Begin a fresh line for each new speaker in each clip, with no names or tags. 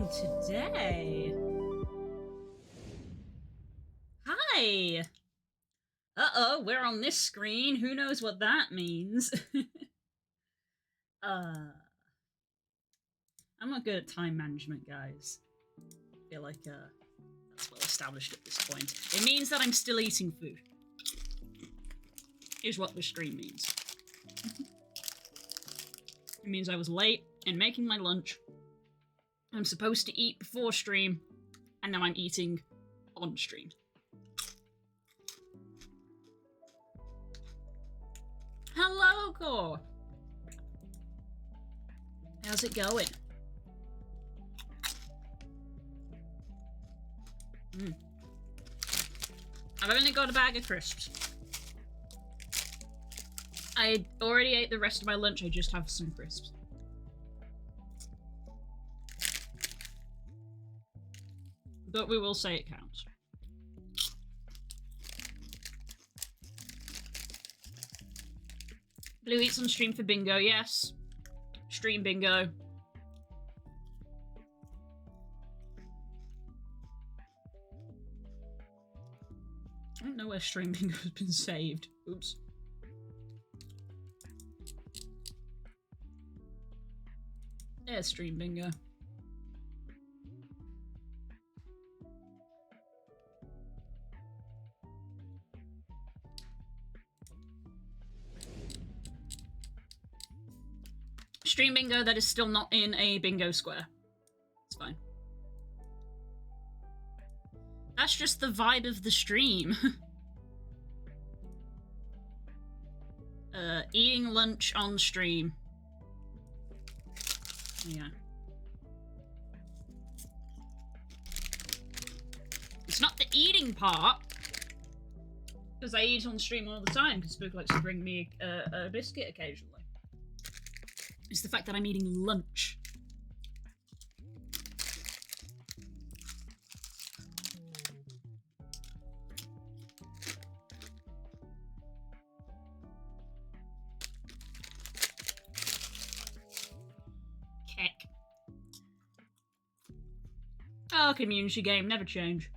today? Hi! Uh-oh, we're on this screen. Who knows what that means? I'm not good at time management, guys. I feel like that's well established at this point. It means that I'm still eating food. Is what the stream means. It means I was late in making my lunch. I'm supposed to eat before stream, and now I'm eating on stream. Hello, Core! How's it going? I've only got a bag of crisps. I already ate the rest of my lunch, I just have some crisps. But we will say it counts. Blue eats on stream for bingo, yes. Stream bingo. I don't know where stream bingo has been saved. Oops. There's stream bingo. Stream bingo that is still not in a bingo square. It's fine. That's just the vibe of the stream. Eating lunch on stream. Yeah. It's not the eating part, because I eat on stream all the time, because Spook likes to bring me a biscuit occasionally. It's the fact that I'm eating lunch. Keck. Oh, community game, never change.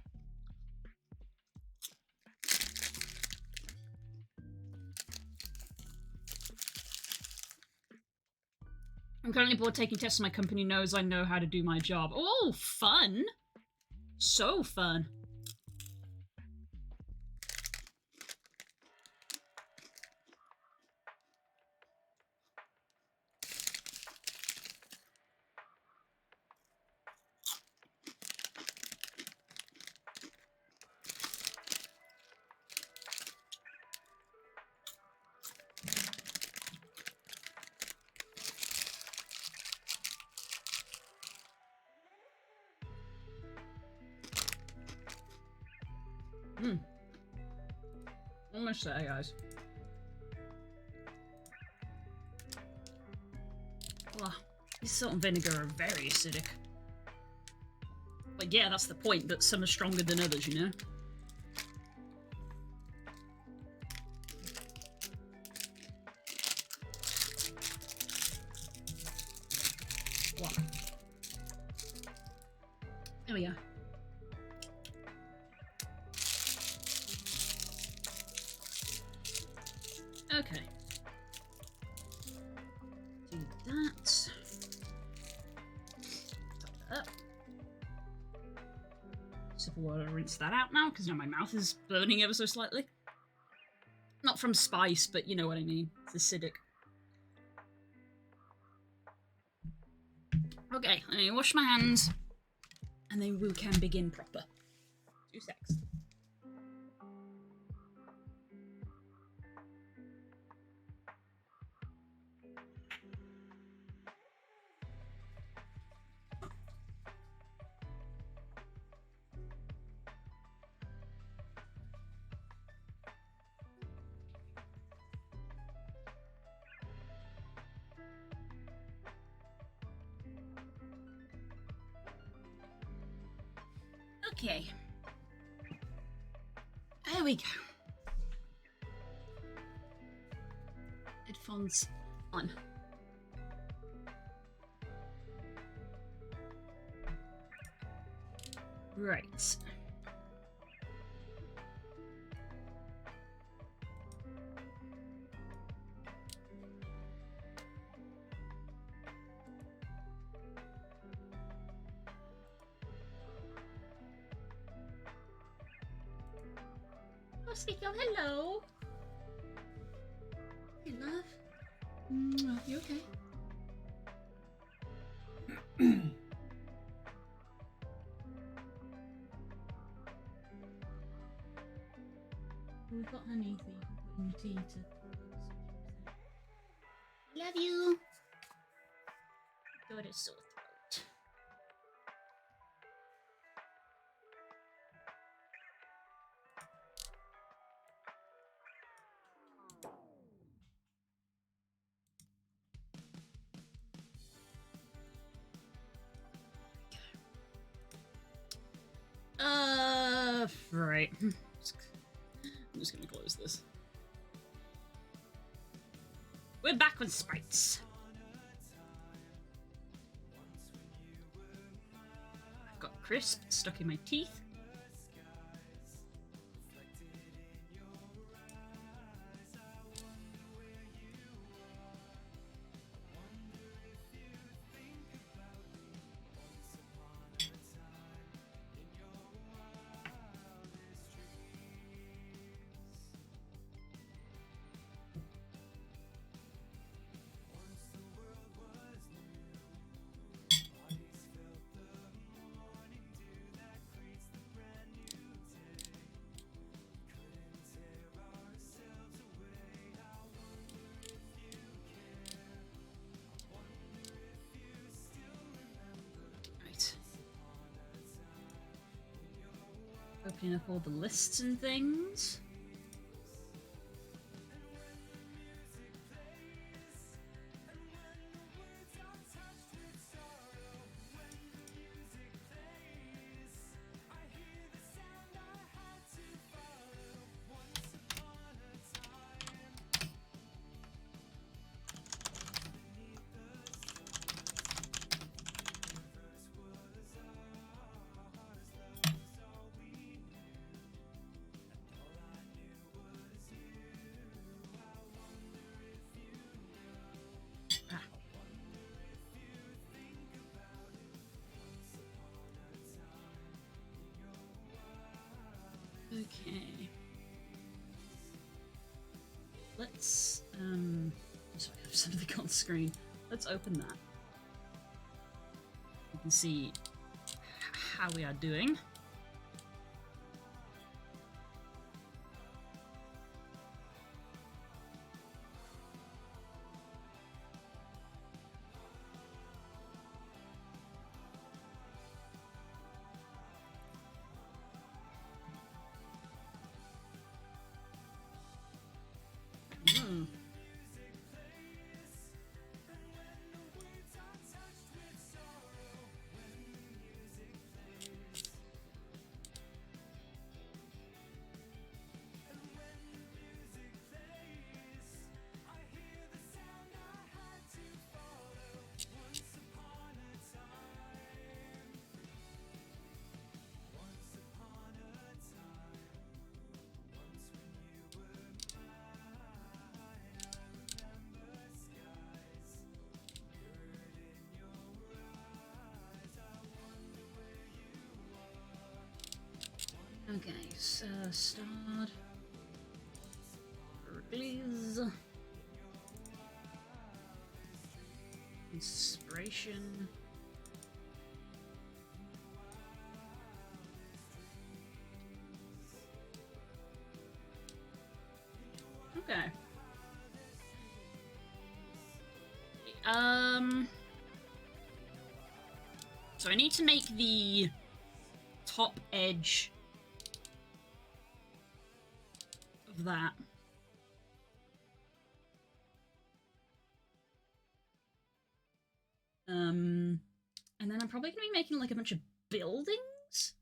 I'm currently bored taking tests so my company knows I know how to do my job. Oh, fun! So fun. Almost there, guys. Well, this salt and vinegar are very acidic. Like, yeah, that's the point, but some are stronger than others, you know? What? There we go. Okay. Do that. Top that up. Sip of water, rinse that out now, because now my mouth is burning ever so slightly. Not from spice, but you know what I mean. It's acidic. Okay, let me wash my hands, and then we can begin proper. 2 secs. Okay. There we go. Headphones on. Right. Oh, Sneaky, hello. Hey, love. You okay? We've got honey that you can put in your tea to... Love you. Got a sore throat. Right. I'm just gonna close this. We're back with Sprites. I've got crisp stuck in my teeth. Opening up all the lists and things. Okay. Let's, just we have something on screen. Let's open that. You can see how we are doing. Okay, so start. Release. Inspiration. Okay. So I need to make the top edge of that. And then I'm probably gonna be making like a bunch of buildings.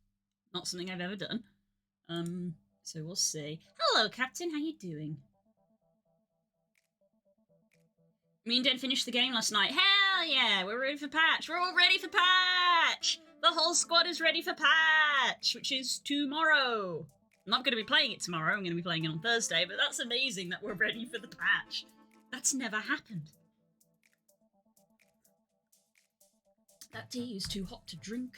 Not something I've ever done. So we'll see. Hello, Captain. How you doing? Me and Dad finished the game last night. Hell yeah, we're ready for patch. We're all ready for patch. The whole squad is ready for patch, which is tomorrow. I'm not going to be playing it tomorrow, I'm going to be playing it on Thursday, but that's amazing that we're ready for the patch. That's never happened. That tea is too hot to drink.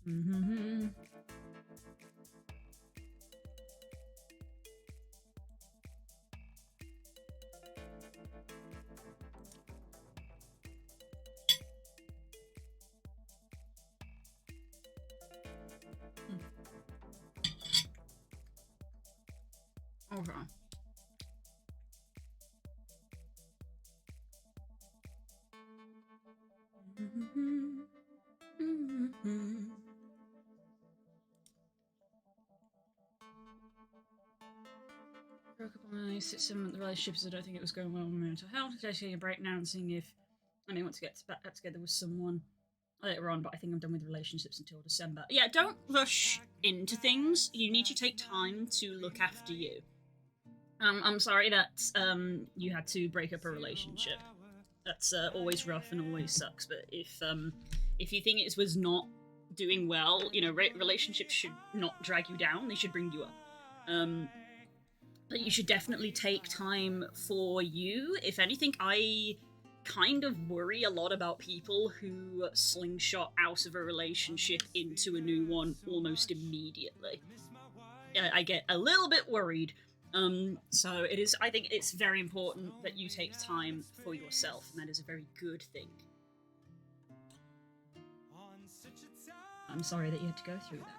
Mm-hmm. Okay. Broke up on 6 7 relationships. I don't think it was going well with my mental health. Taking a break now and seeing if I may want to get back together with someone later on, but I think I'm done with relationships until December. Yeah, don't rush into things. You need to take time to look after you. I'm sorry that you had to break up a relationship. That's always rough and always sucks. But if you think it was not doing well, you know, relationships should not drag you down. They should bring you up. But you should definitely take time for you. If anything, I kind of worry a lot about people who slingshot out of a relationship into a new one almost immediately. I get a little bit worried. So it is. I think it's very important that you take time for yourself, and that is a very good thing. I'm sorry that you had to go through that.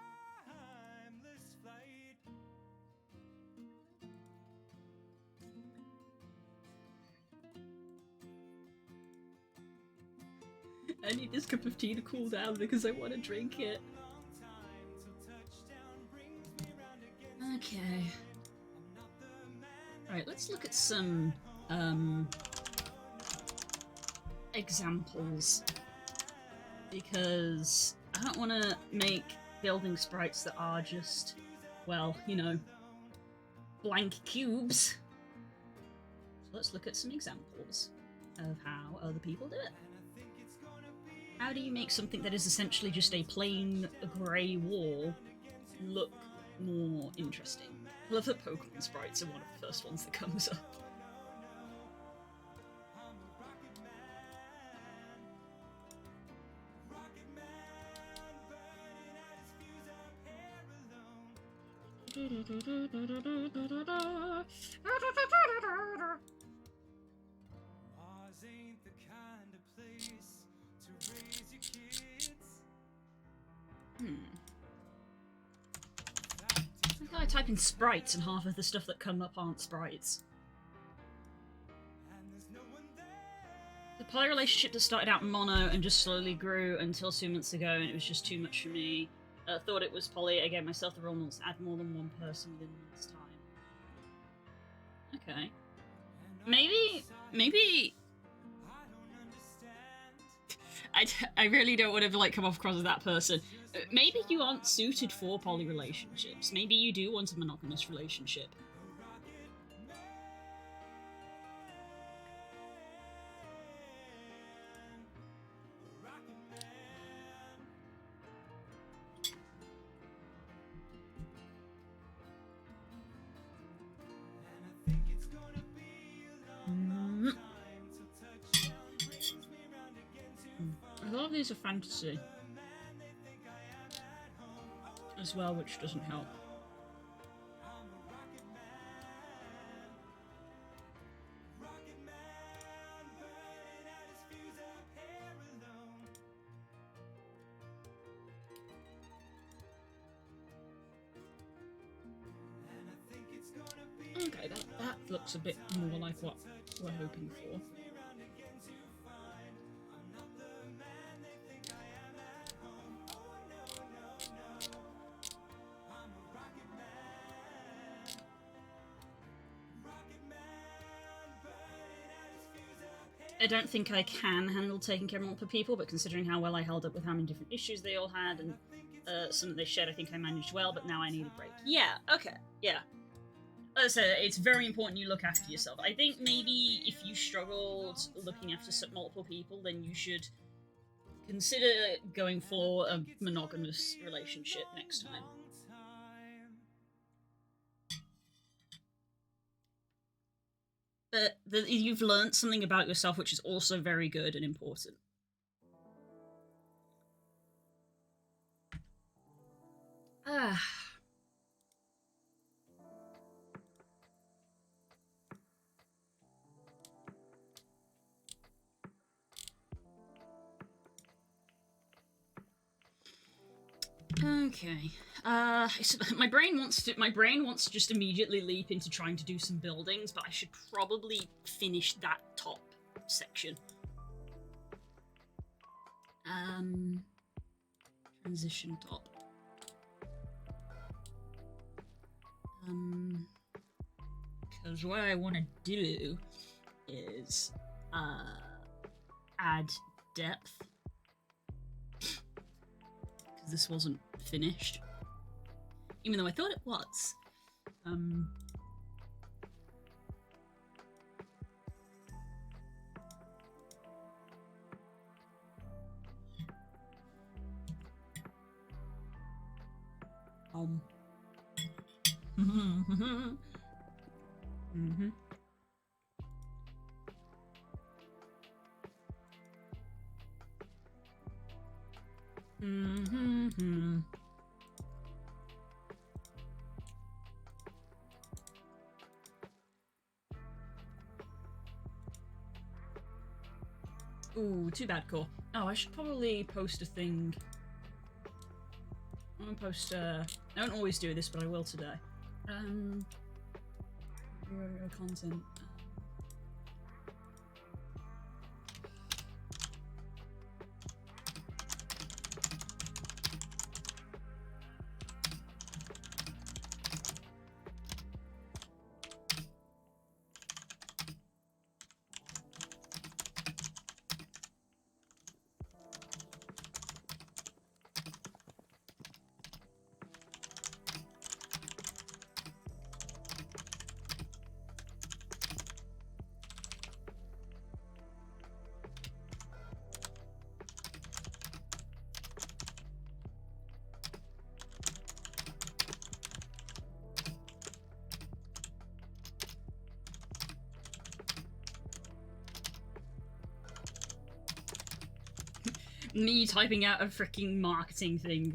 I need this cup of tea to cool down because I want to drink it. Okay. Alright, let's look at some examples. Because I don't want to make building sprites that are just, well, you know, blank cubes. So let's look at some examples of how other people do it. How do you make something that is essentially just a plain grey wall look more interesting? I love that Pokemon sprites are one of the first ones that comes up. I type in sprites and half of the stuff that come up aren't sprites. The poly relationship that started out mono and just slowly grew until 2 months ago, and it was just too much for me. Thought it was poly. I gave myself the rule not to add more than one person within this time. Okay. Maybe... I really don't want to like come off across as that person. Maybe you aren't suited for poly relationships. Maybe you do want a monogamous relationship. A lot of these are fantasy as well, which doesn't help. Okay, that looks a bit more like what we're hoping for. I don't think I can handle taking care of multiple people, but considering how well I held up with how many different issues they all had and some that they shared, I think I managed well, but now I need a break. Yeah, okay, yeah. As I said, it's very important you look after yourself. I think maybe if you struggled looking after multiple people, then you should consider going for a monogamous relationship next time. But you've learned something about yourself, which is also very good and important. Ah. Okay. My brain wants to just immediately leap into trying to do some buildings, but I should probably finish that top section. Transition top. Because what I want to do is add depth, because this wasn't finished, even though I thought it was. Mm-hmm. Mm-hmm. Ooh, too bad, Core. Oh, I should probably post a thing. I'm gonna post, I don't always do this, but I will today. Content. Me typing out a freaking marketing thing.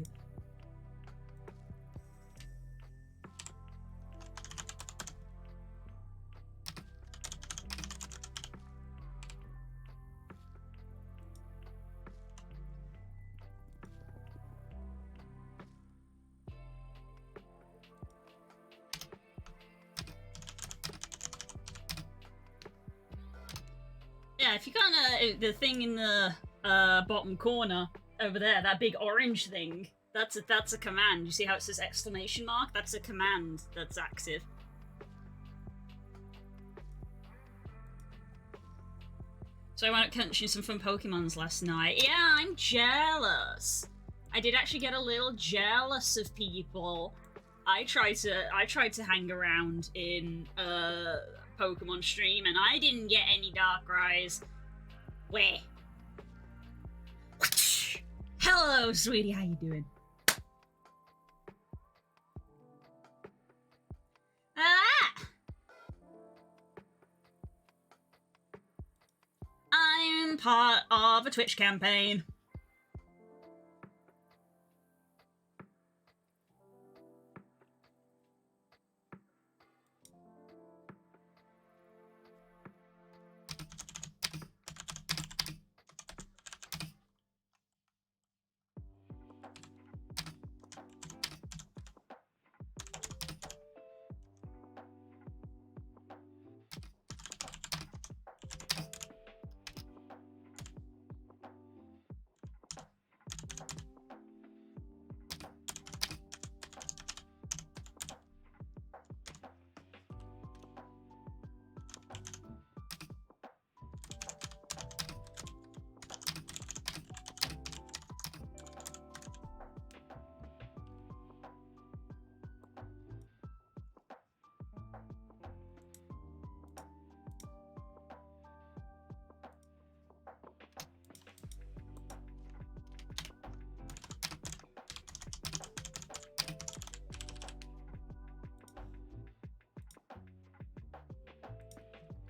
Yeah, if you can't, the thing in the bottom corner over there, that big orange thing, that's a command. You see how it says exclamation mark? That's a command that's active. So I went out catching some fun Pokemons last night. Yeah, I'm jealous. I did actually get a little jealous of people. I tried to hang around in Pokemon stream, and I didn't get any Darkrai's. Where? Hello, sweetie. How you doing? Ah! I'm part of a Twitch campaign.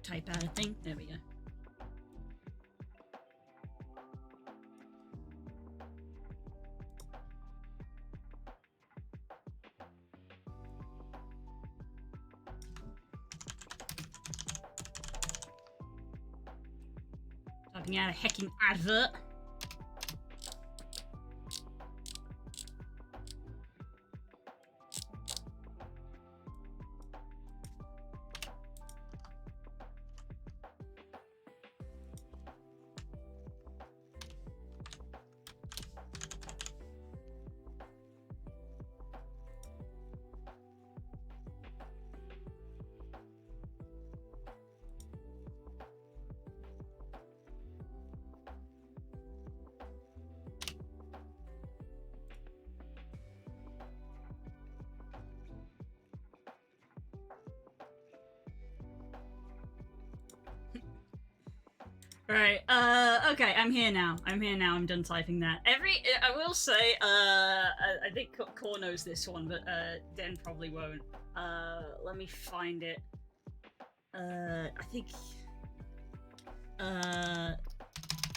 type out a thing. There we go. Typing out a hecking advert. Right. Okay. I'm here now. I'm done typing that. I will say. I think Core knows this one, but Den probably won't. Let me find it. I think.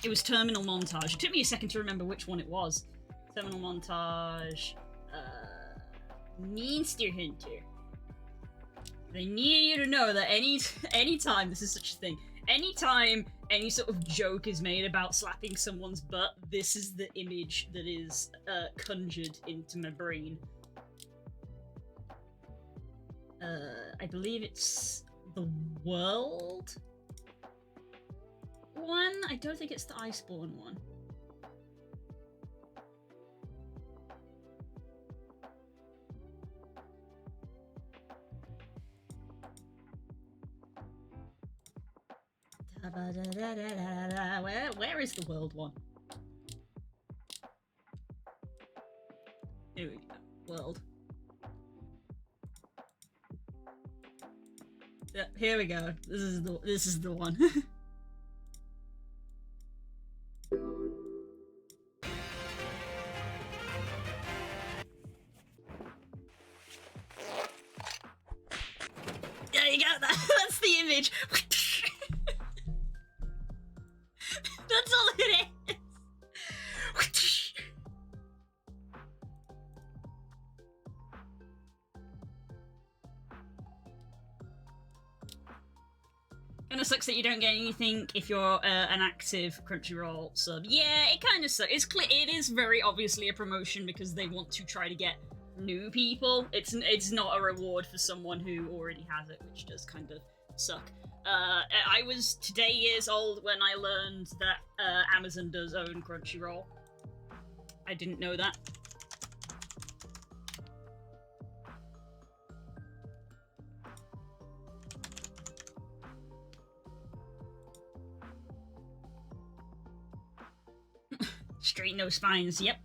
It was Terminal Montage. It took me a second to remember which one it was. Terminal Montage. Monster Hunter. They need you to know that anytime this is such a thing. Anytime any sort of joke is made about slapping someone's butt, this is the image that is conjured into my brain. I believe it's the World one? I don't think it's the Iceborne one. Where is the World one? Here we go. World. Yeah, here we go. This is the one. Yeah, you got that. That's the image. That's all it is. Kinda sucks that you don't get anything if you're an active Crunchyroll sub. Yeah, it kind of sucks. It is very obviously a promotion because they want to try to get new people. It's not a reward for someone who already has it, which does kind of suck. I was today years old when I learned that Amazon does own Crunchyroll. I didn't know that. Straight no spines, yep.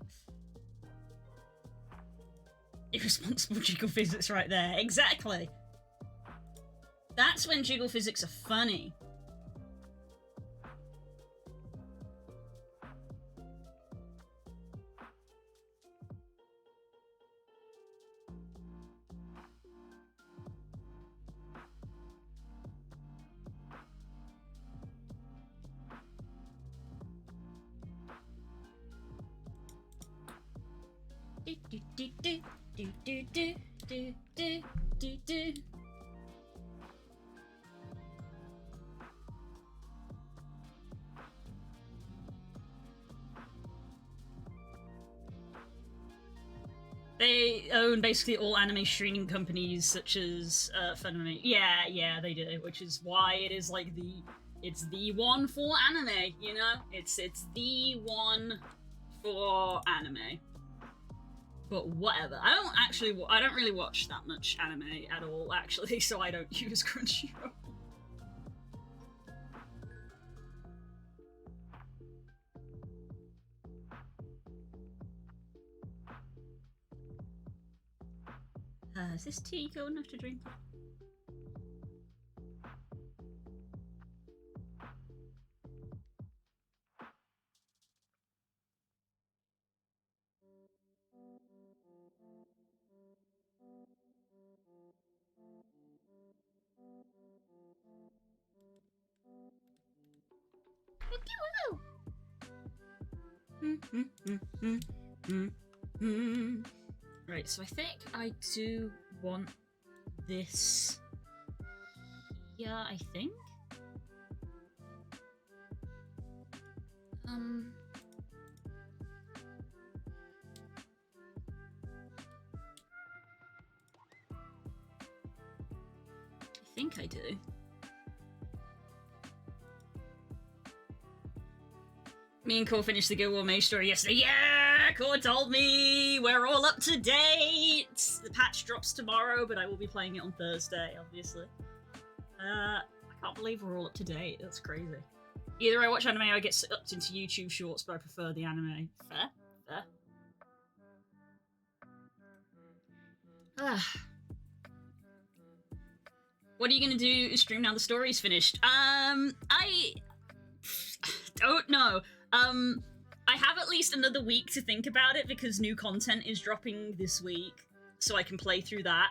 Irresponsible jiggle physics right there, exactly. That's when jiggle physics are funny. Do do do do do do do do do do do. They own basically all anime streaming companies such as Funimation. Yeah, they do, which is why it is like it's the one for anime, you know? It's the one for anime. But whatever. I don't really watch that much anime at all, actually, so I don't use Crunchyroll. Is this tea cold enough to drink? Right, so I think I do want this. Yeah, I think. I think I do. Me and Core finished the Guild War Mage story yesterday. Yeah! Core told me we're all up to date! The patch drops tomorrow, but I will be playing it on Thursday, obviously. I can't believe we're all up to date. That's crazy. Either I watch anime or I get sucked into YouTube shorts, but I prefer the anime. Fair? Fair. What are you gonna do to stream now the story's finished? I don't know. I have at least another week to think about it because new content is dropping this week, so I can play through that.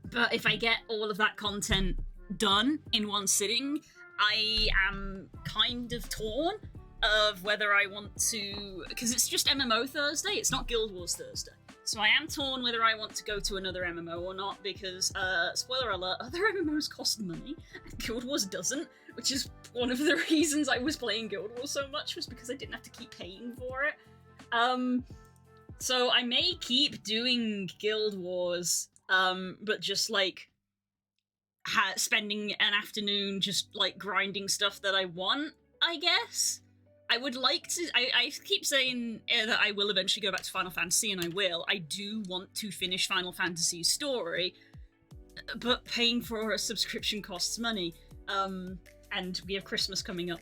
But if I get all of that content done in one sitting, I am kind of torn of whether I want to, because it's just MMO Thursday, it's not Guild Wars Thursday. So I am torn whether I want to go to another MMO or not, because, spoiler alert, other MMOs cost money, and Guild Wars doesn't, which is one of the reasons I was playing Guild Wars so much, was because I didn't have to keep paying for it. So I may keep doing Guild Wars, but just, like, spending an afternoon just, like, grinding stuff that I want, I guess? I would like to. I keep saying that I will eventually go back to Final Fantasy, and I will. I do want to finish Final Fantasy's story, but paying for a subscription costs money. And we have Christmas coming up,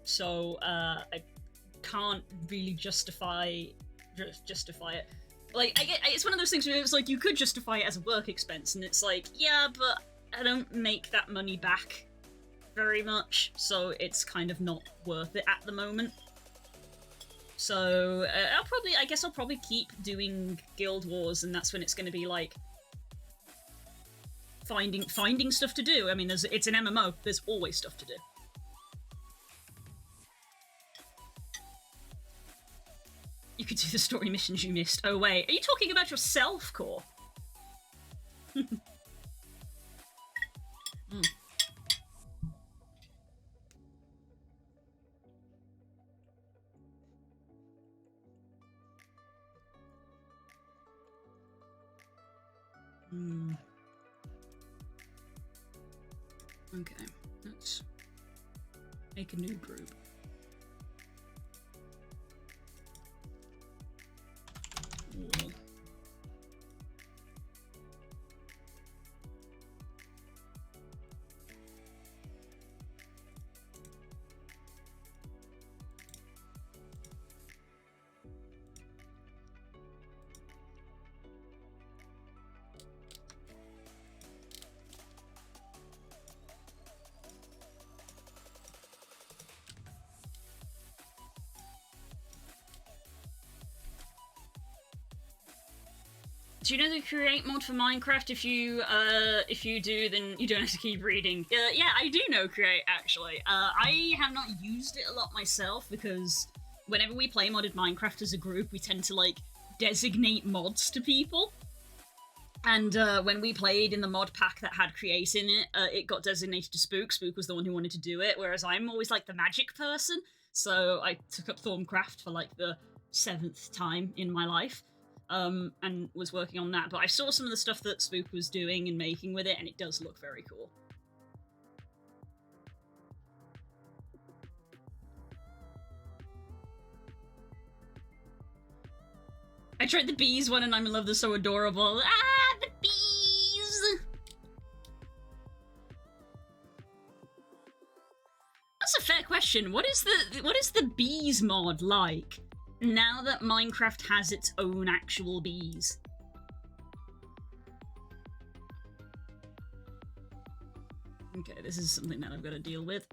so I can't really justify it. Like, it's one of those things where it's like you could justify it as a work expense, and it's like, yeah, but I don't make that money back very much, so it's kind of not worth it at the moment. So I guess I'll probably keep doing Guild Wars, and that's when it's going to be like finding stuff to do. I mean, it's an MMO. There's always stuff to do. You could do the story missions you missed. Oh wait, are you talking about yourself, Core? Okay, let's make a new group. Whoa. Do you know the create mod for Minecraft? If you do, then you don't have to keep reading. Yeah, I do know create, actually. I have not used it a lot myself, because whenever we play modded Minecraft as a group, we tend to, like, designate mods to people. And when we played in the mod pack that had create in it, it got designated to Spook. Spook was the one who wanted to do it, whereas I'm always, like, the magic person. So I took up Thorncraft for, like, the 7th time in my life. And was working on that, but I saw some of the stuff that Spook was doing and making with it, and it does look very cool. I tried the bees one and I'm in love, they're so adorable. Ah, the bees! That's a fair question. What is the bees mod like? Now that Minecraft has its own actual bees. Okay, this is something that I've got to deal with.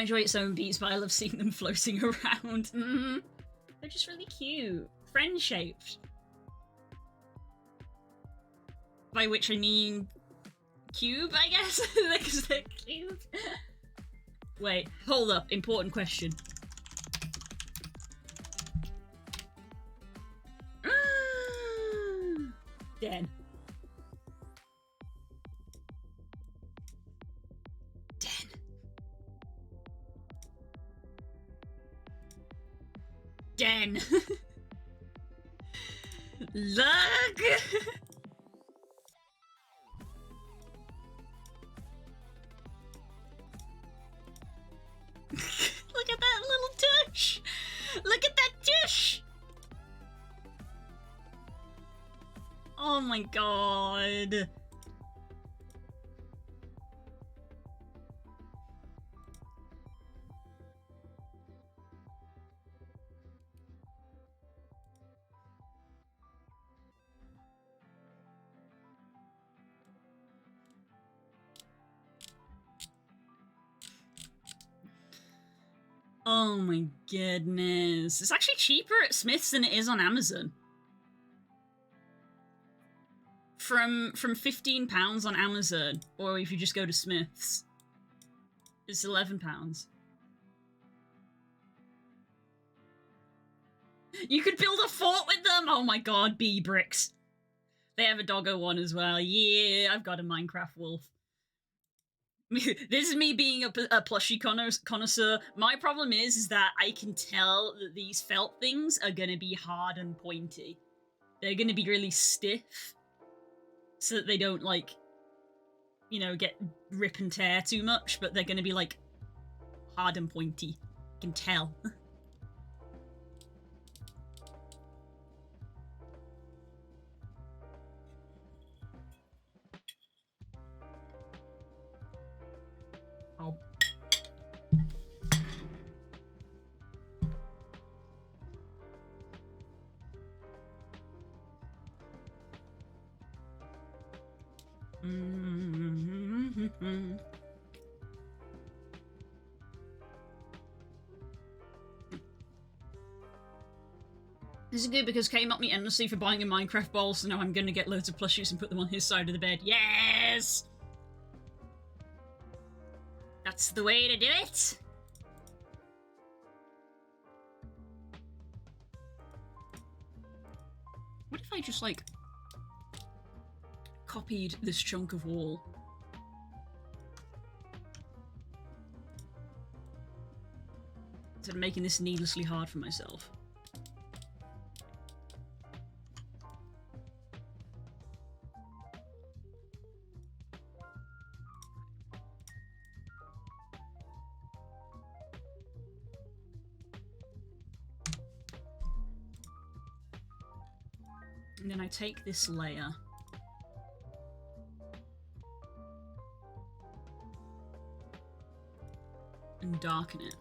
I enjoy its own beats, but I love seeing them floating around. They're just really cute. Friend-shaped. By which I mean cube, I guess? Because they're cube. Wait, hold up. Important question. Den. Den. Look! Look at that little tush! Look at that tush! Oh my god. Oh my goodness. It's actually cheaper at Smith's than it is on Amazon. From £15 on Amazon, or if you just go to Smith's, it's £11. You could build a fort with them! Oh my god, bee bricks. They have a doggo one as well. Yeah, I've got a Minecraft wolf. This is me being a plushie connoisseur. My problem is that I can tell that these felt things are gonna be hard and pointy. They're gonna be really stiff, so that they don't, like, you know, get rip and tear too much, but they're gonna be, like, hard and pointy. I can tell. Oh. This is good because Kay mocked me endlessly for buying a Minecraft bowl, so now I'm gonna get loads of plushies and put them on his side of the bed. Yes! That's the way to do it! What if I just, like, copied this chunk of wall? Instead of making this needlessly hard for myself. And then I take this layer and darken it.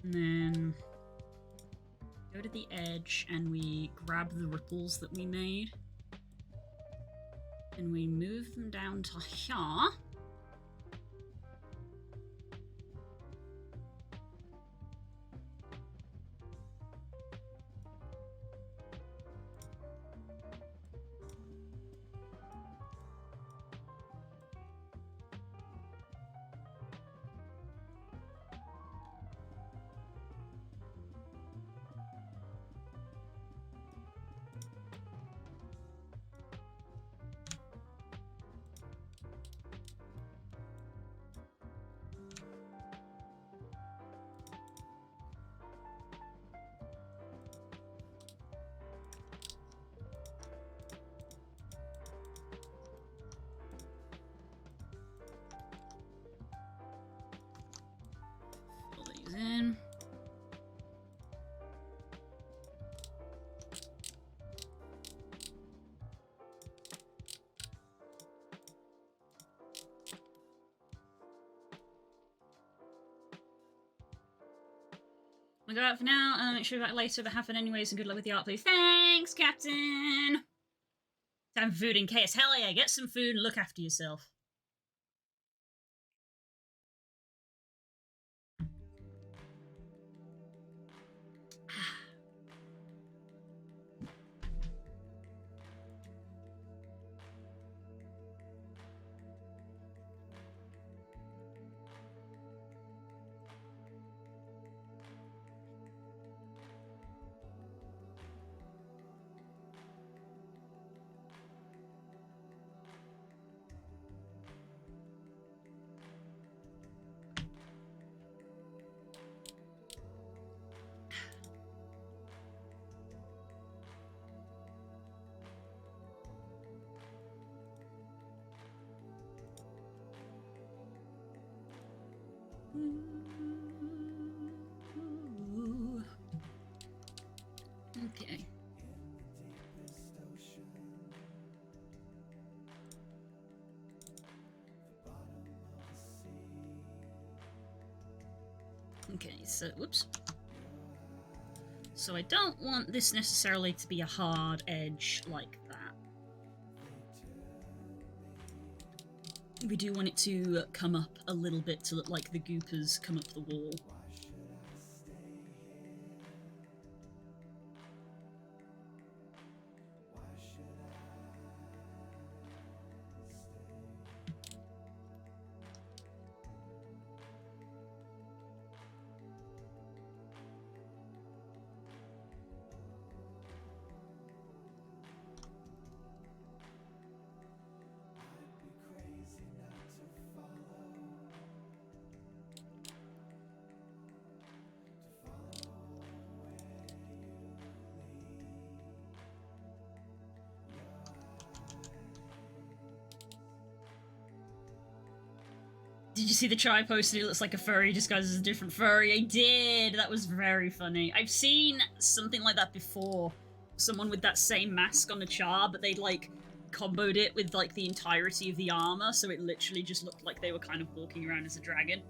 And then go to the edge and we grab the ripples that we made. And we move them down to here. I'll go out for now. Make sure you're back later. But have fun anyways, and good luck with the art, please. Thanks, Captain. Time for food in case. Hell yeah, get some food and look after yourself. Okay. Okay, so, whoops. So I don't want this necessarily to be a hard edge like that. We do want it to come up a little bit to look like the goopers come up the wall. Did you see the chai posted? It looks like a furry disguised as a different furry. I did! That was very funny. I've seen something like that before. Someone with that same mask on a char, but they'd, like, comboed it with, like, the entirety of the armor, so it literally just looked like they were kind of walking around as a dragon.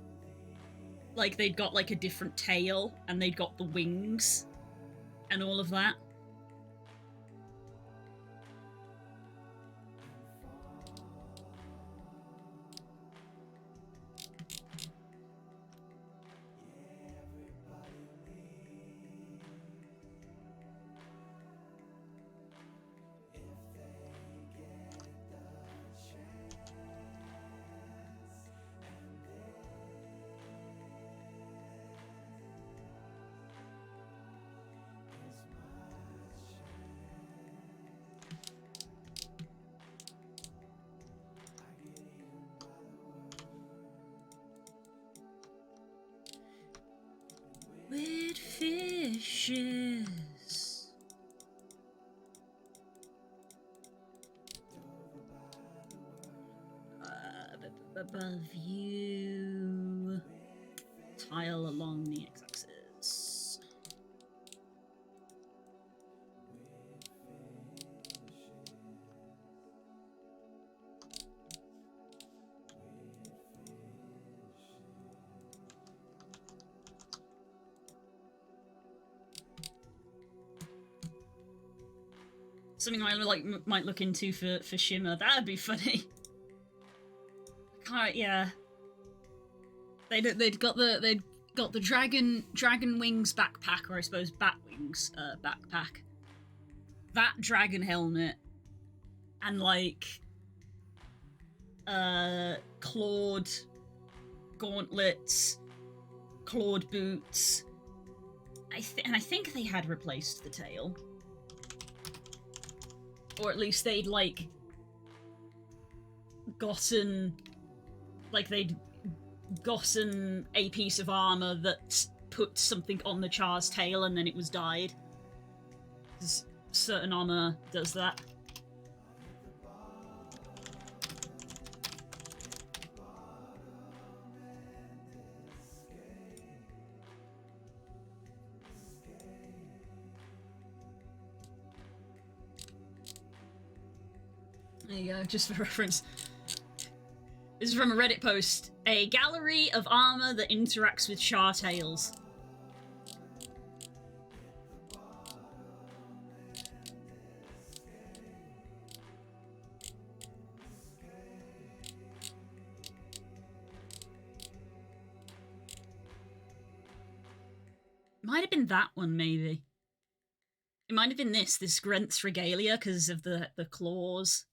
Like, they'd got, like, a different tail, and they'd got the wings, and all of that. Weird fishes. Above you. Tile along the x-axis. Something I might look into for Shimmer. That'd be funny. Yeah. They'd got the dragon wings backpack, or I suppose bat wings backpack. That dragon helmet, and like clawed gauntlets, clawed boots. And I think they had replaced the tail. Or at least they'd, like, gotten a piece of armor that put something on the char's tail and then it was dyed. 'Cause certain armor does that. There you go, just for reference. This is from a Reddit post. A gallery of armor that interacts with char tails. Might have been that one, maybe. It might have been this Grenth's Regalia, because of the claws.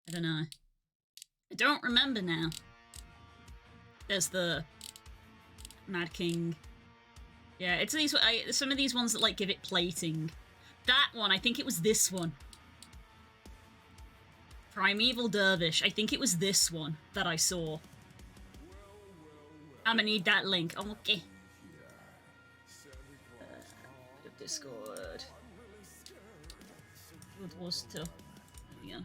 I don't know. I don't remember now. There's the Mad King. Yeah, it's these. Some of these ones that like give it plating. That one, I think it was this one. Primeval Dervish. I think it was this one that I saw. I'm gonna need that link. Oh, okay. Discord. It was to. Yeah.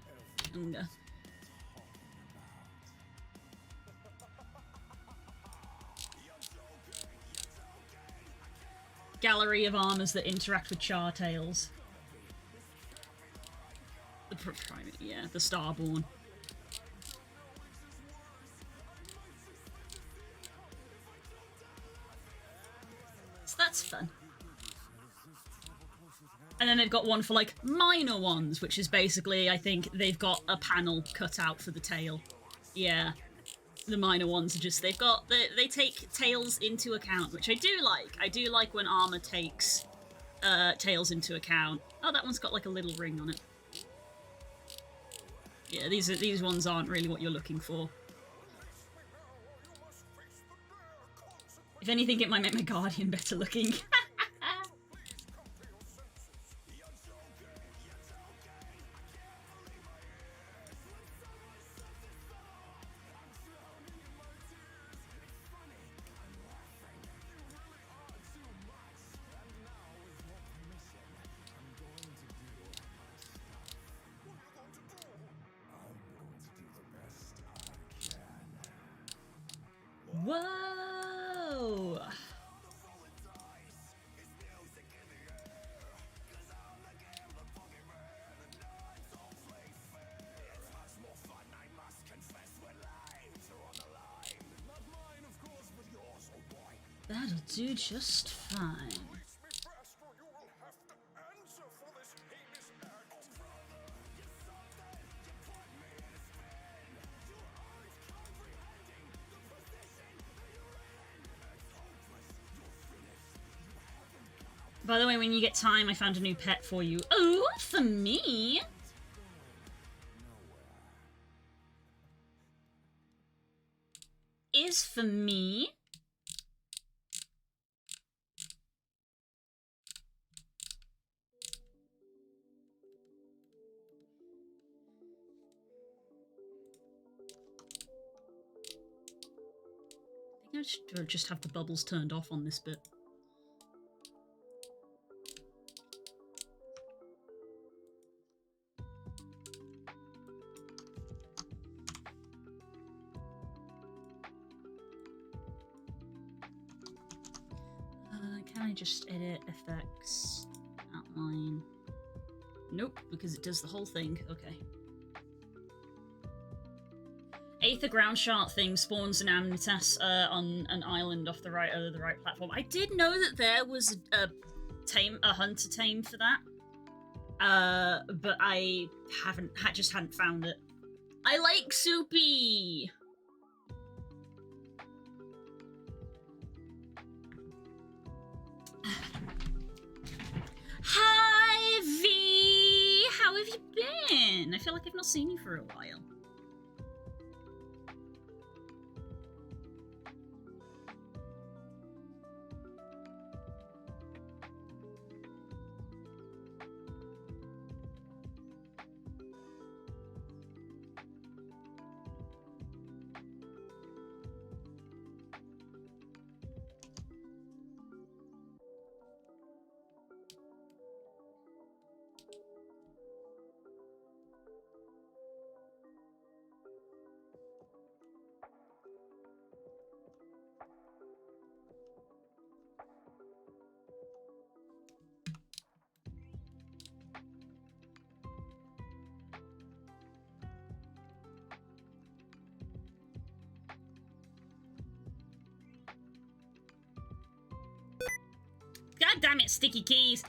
Gallery of armors that interact with Chartails. Yeah, the Starborn. So that's fun. And then they've got one for, like, minor ones, which is basically, I think, they've got a panel cut out for the tail. Yeah. The minor ones are just, they take tails into account, which I do like. I do like when armor takes tails into account. Oh, that one's got, like, a little ring on it. Yeah, these ones aren't really what you're looking for. If anything, it might make my Guardian better looking. Whoa! That'll do just fine. By the way, when you get time, I found a new pet for you. Oh, for me? Is for me? I think I should just have the bubbles turned off on this bit. Can I just edit effects, outline? Nope, because it does the whole thing. Okay. Aether ground shark thing spawns an Amnitas on an island off the right platform. I did know that there was a hunter tame for that, but I just hadn't found it. I like Soupy. Hi V, how have you been? I feel like I've not seen you for a while. God damn it, sticky keys!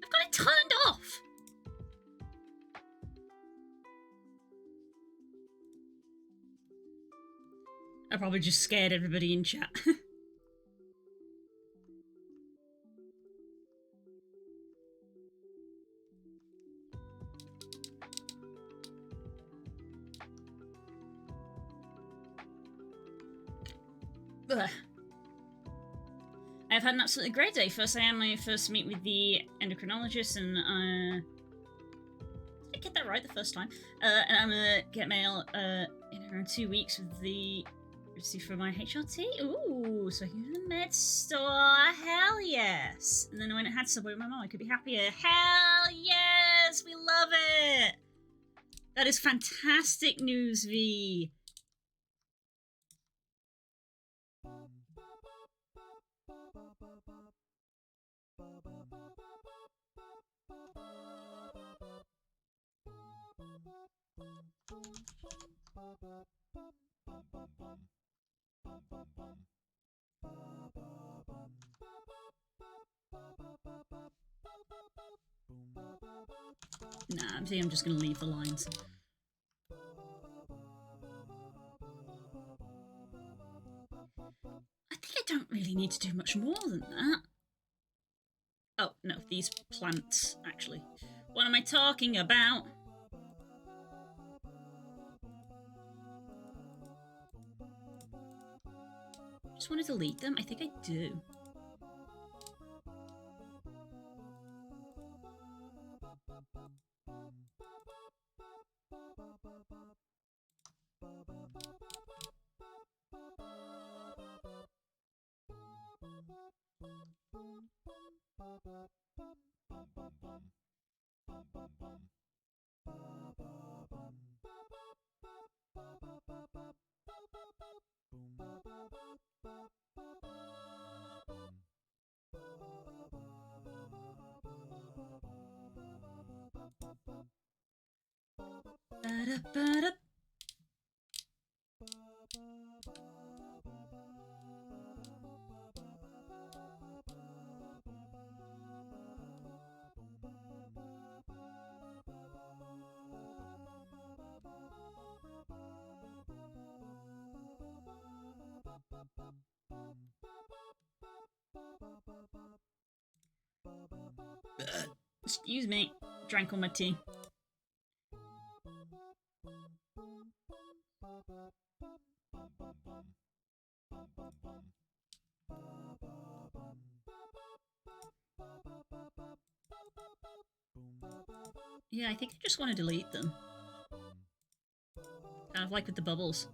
I've got it turned off! probably just scared everybody in chat. I've had an absolutely great day. First, I had my first meet with the endocrinologist, and did I get that right the first time? And I'm gonna get mail in around 2 weeks with the receipt for my HRT. Ooh, so I can go to the med store. Hell yes! And then when I had Subway with my mom, I could be happier. Hell yes! We love it! That is fantastic news, V. Nah, I think I'm just gonna leave the lines. I think I don't really need to do much more than that. Oh, no, these plants, actually. What am I talking about? Just want to delete them? I think I do. Ba-da-ba-da. Excuse me, drank all my tea. Yeah, I think I just want to delete them. Kind of like with the bubbles.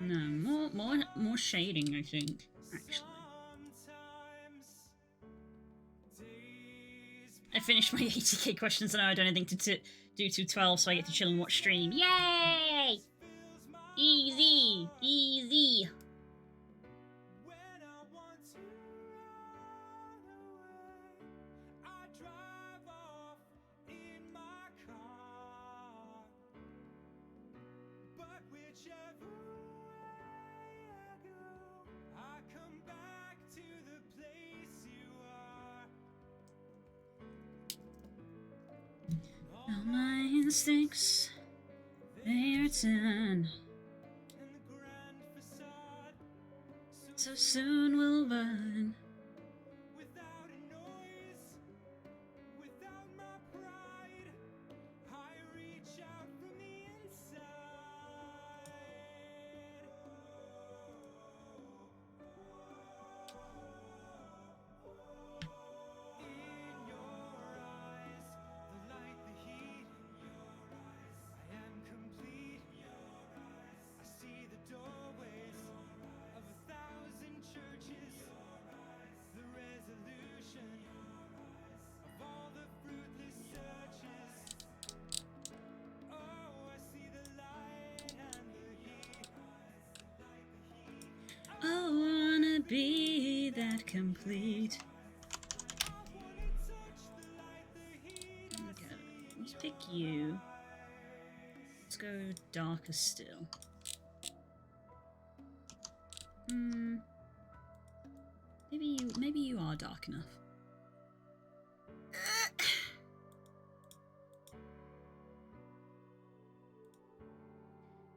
No, more shading, I think, actually. I finished my 80k questions and now I don't have anything to do till 12, so I get to chill and watch stream. Yay! Easy! Easy! All my instincts, they return. so soon we'll burn.
Without a noise, without my pride, I reach out from the inside. In your eyes, the light, the heat. In your eyes, I am complete. In your eyes, I see the doorways of 1,000 churches. In your eyes, the resolution of all the fruitless searches. Oh, I see the light and the heat.
I wanna be that complete.
I wanna touch the light, the heat.
Okay, let's pick you. Let's go darker still. Maybe you are dark enough.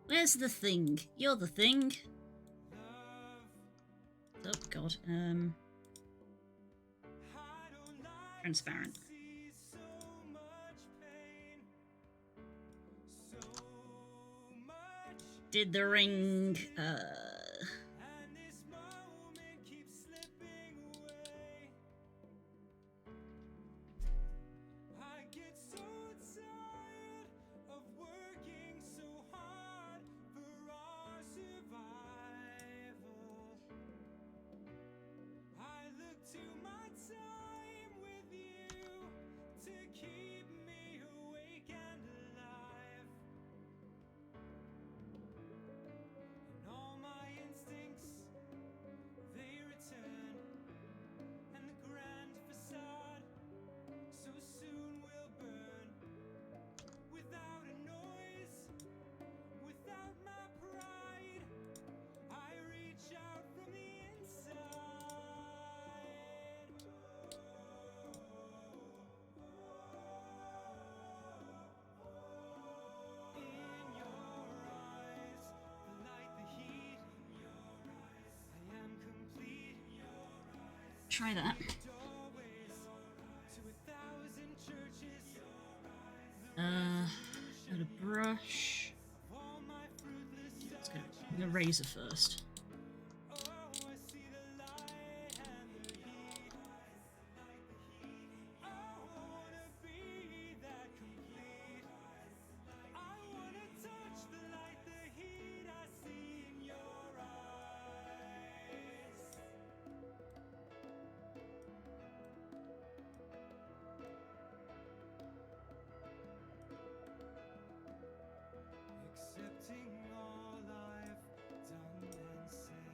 Where's the thing? You're the thing. Oh god. Transparent. Did the ring
And this moment keeps slipping away. I get so tired of working so hard for our survival. I look to my time with you to keep me awake and alive. And all my instincts, they return. And the grand facade so soon will burn. Without a noise, without my pride, I reach out from the inside. In your eyes, the light, the heat. In your eyes, I am complete. In your eyes,
try that?
doorways to 1,000 churches.
Got a brush.
All my fruitless
Let's go. I'm gonna razor first.
oh, I see the light and the heat. I wanna be that complete. I wanna touch the light, the heat I see in your eyes. Accepting all I've done and said,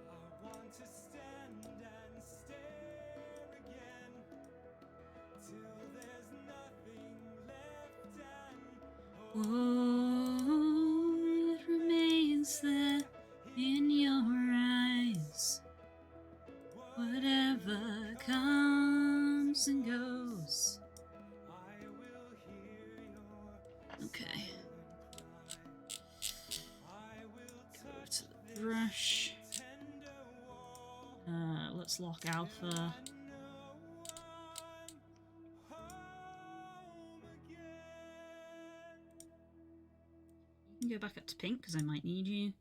I want to stand and stare again till there's nothing left and
What remains there in your eyes? Whatever comes and goes.
I will hear your
Okay.
I will
Go
touch
to the brush.
tender wall.
Let's lock alpha.
No one home again.
You can go back up to pink because I might need you.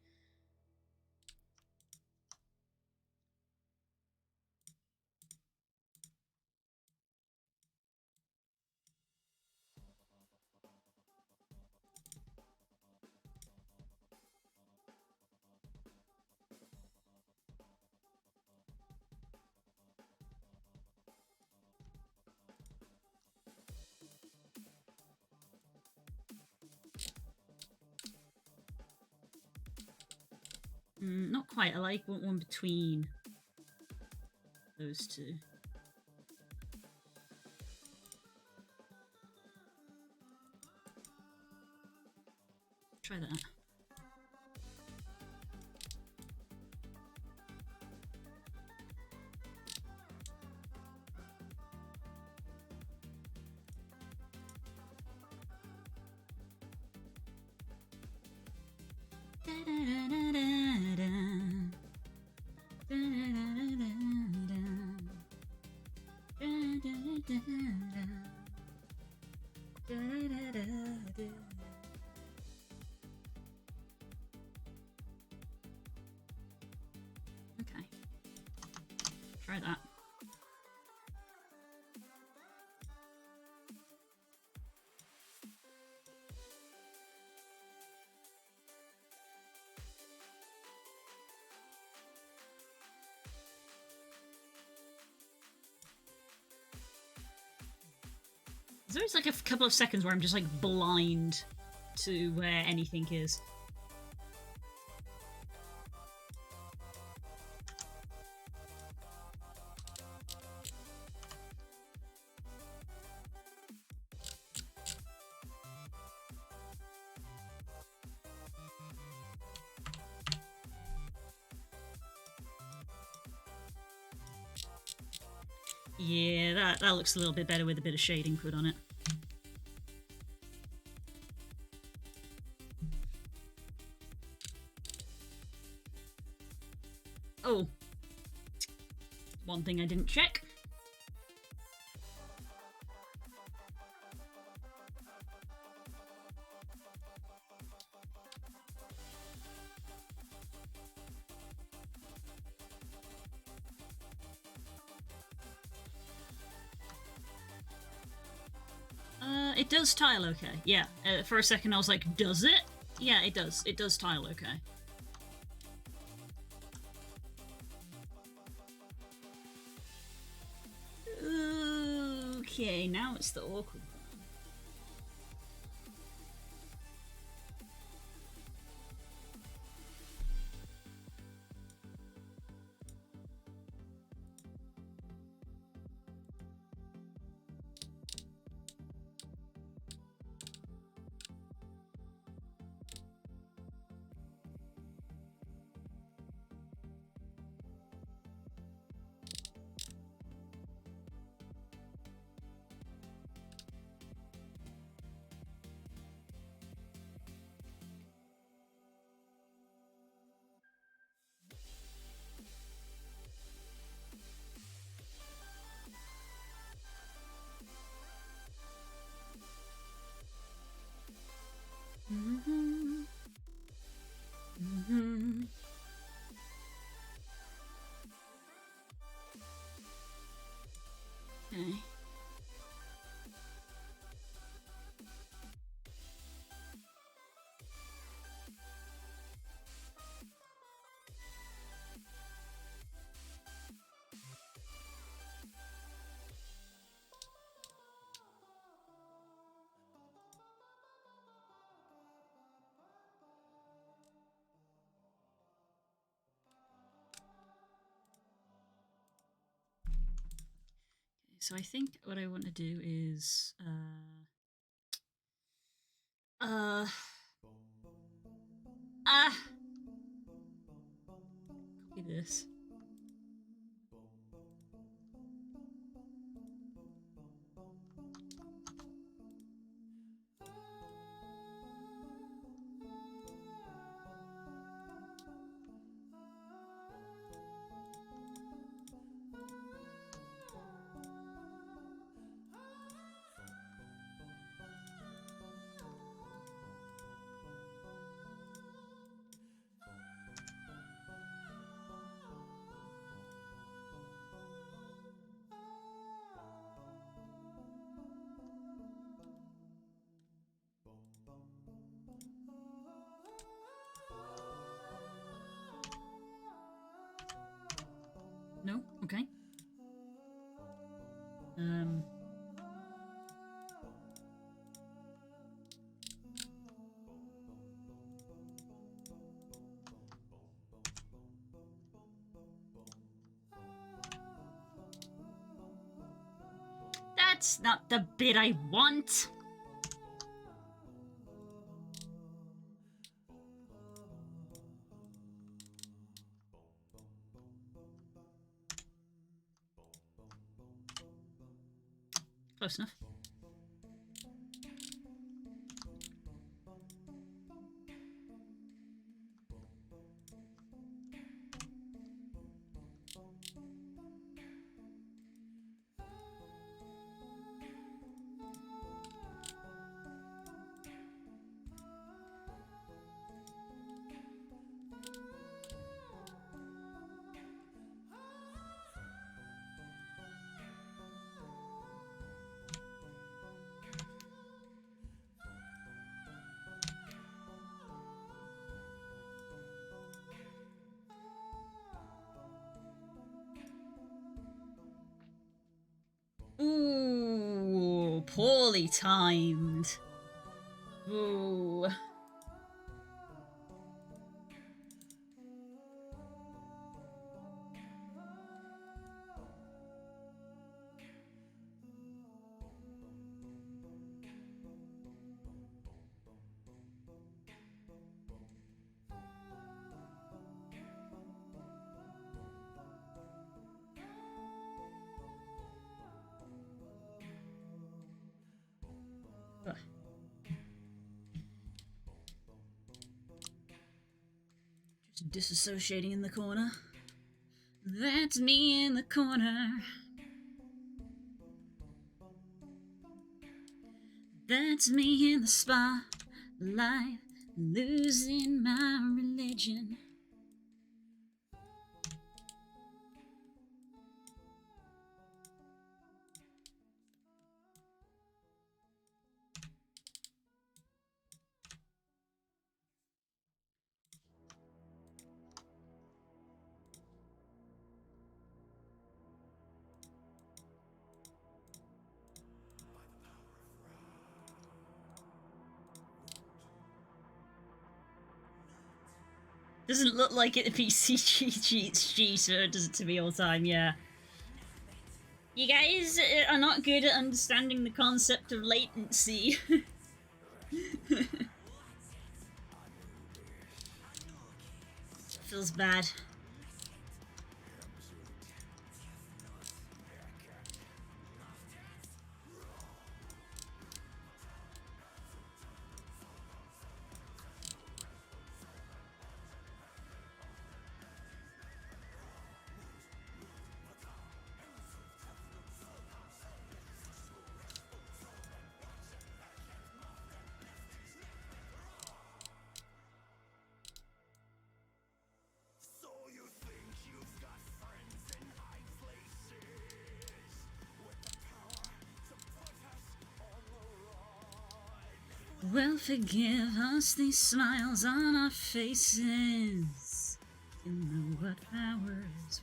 Not quite. I like one between those two. Try that. Da-da-da-da-da-da. try that. There's always like a couple of seconds where I'm just like blind to where anything is. Yeah, that looks a little bit better with a bit of shading put on it. Oh. One thing I didn't check. It does tile okay. Yeah, for a second I was like, does it? Yeah, it does. It does tile okay. Okay, now it's the awkward one. Mm-hmm. Mm-hmm. Okay. So I think what I want to do is ah copy this. No? Okay. That's not the bit I want. Close enough. poorly timed. Ooh. Ugh. Just disassociating in the corner. That's me in the corner. That's me in the spotlight, losing my religion. Doesn't look like it PCG, so it does it to me all the time, yeah. You guys are not good at understanding the concept of latency. Feels bad. Well, forgive us these smiles on our faces. You know what powers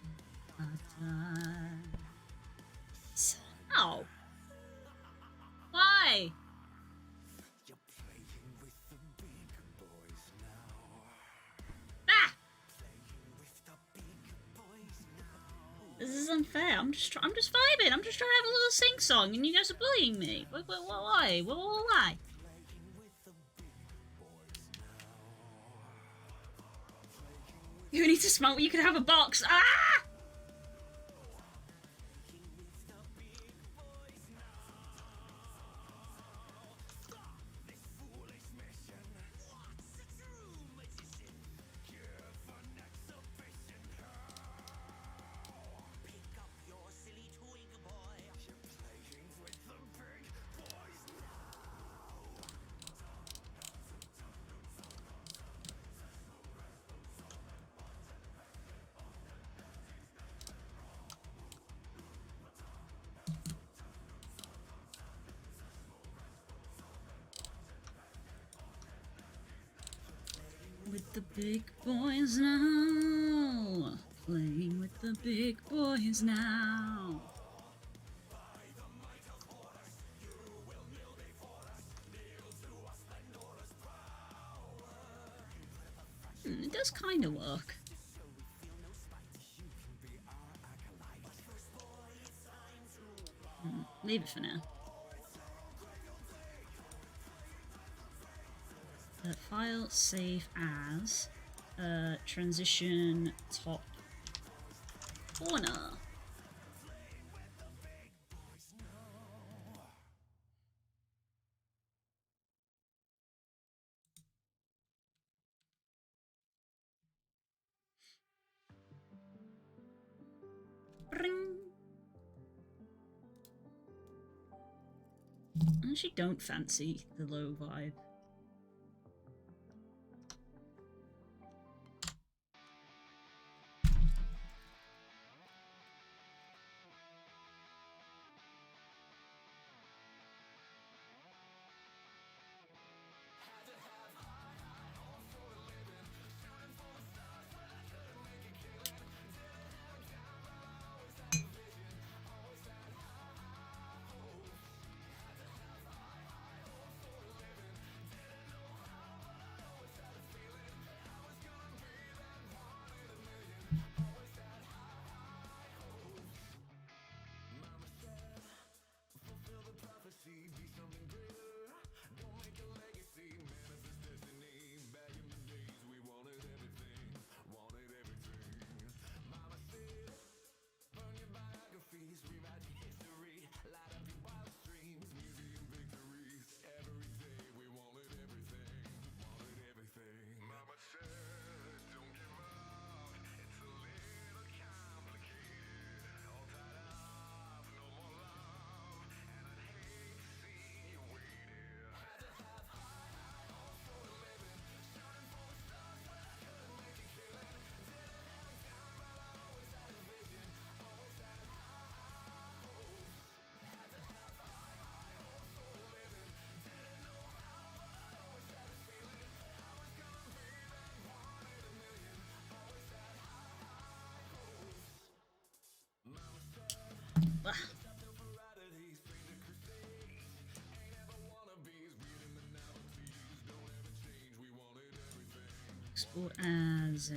our times. Ow! Why? Ah! This is unfair. I'm just vibing. I'm just trying to have a little sing song, and you guys are bullying me. Why? Why? You need to smoke. You can have a box. Ah! With the big boys now. Playing with the big boys now. It does kind of work. Leave it for now. File save as transition top corner. Bring. I actually don't fancy the low vibe. Ugh. Export as a...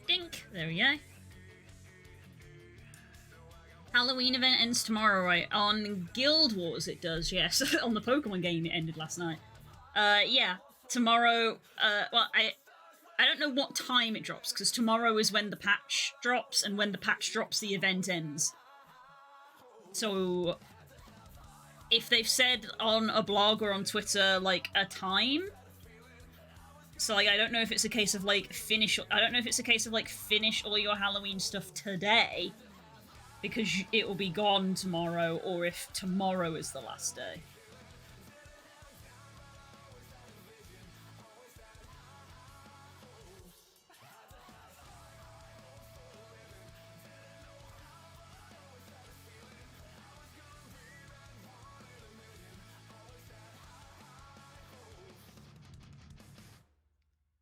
Dink! There we go. Halloween event ends tomorrow, right? On Guild Wars it does, yes. On the Pokemon game it ended last night. Yeah. Tomorrow, well, I don't know what time it drops, because tomorrow is when the patch drops, and when the patch drops, the event ends. So, if they've said on a blog or on Twitter, like, a time... So, like, I don't know if it's a case of, like, finish all your Halloween stuff today, because it will be gone tomorrow, or if tomorrow is the last day.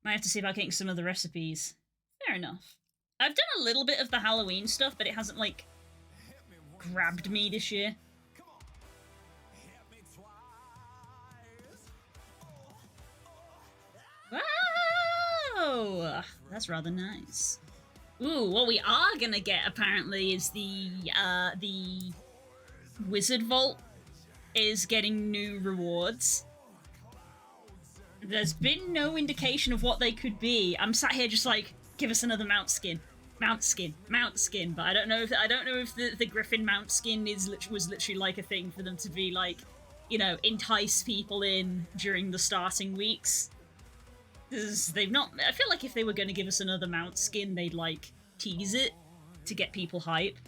Might have to see if I can get some of the recipes. Fair enough. I've done a little bit of the Halloween stuff, but it hasn't, like, grabbed me this year. Wow! That's rather nice. Ooh, what we are gonna get, apparently, is the Wizard Vault is getting new rewards. There's been no indication of what they could be. I'm sat here just like, give us another mount skin. Mount skin. Mount skin. But I don't know if the Griffin mount skin was literally like a thing for them to be like, you know, entice people in during the starting weeks. They've not... I feel like if they were going to give us another mount skin, they'd like tease it to get people hype.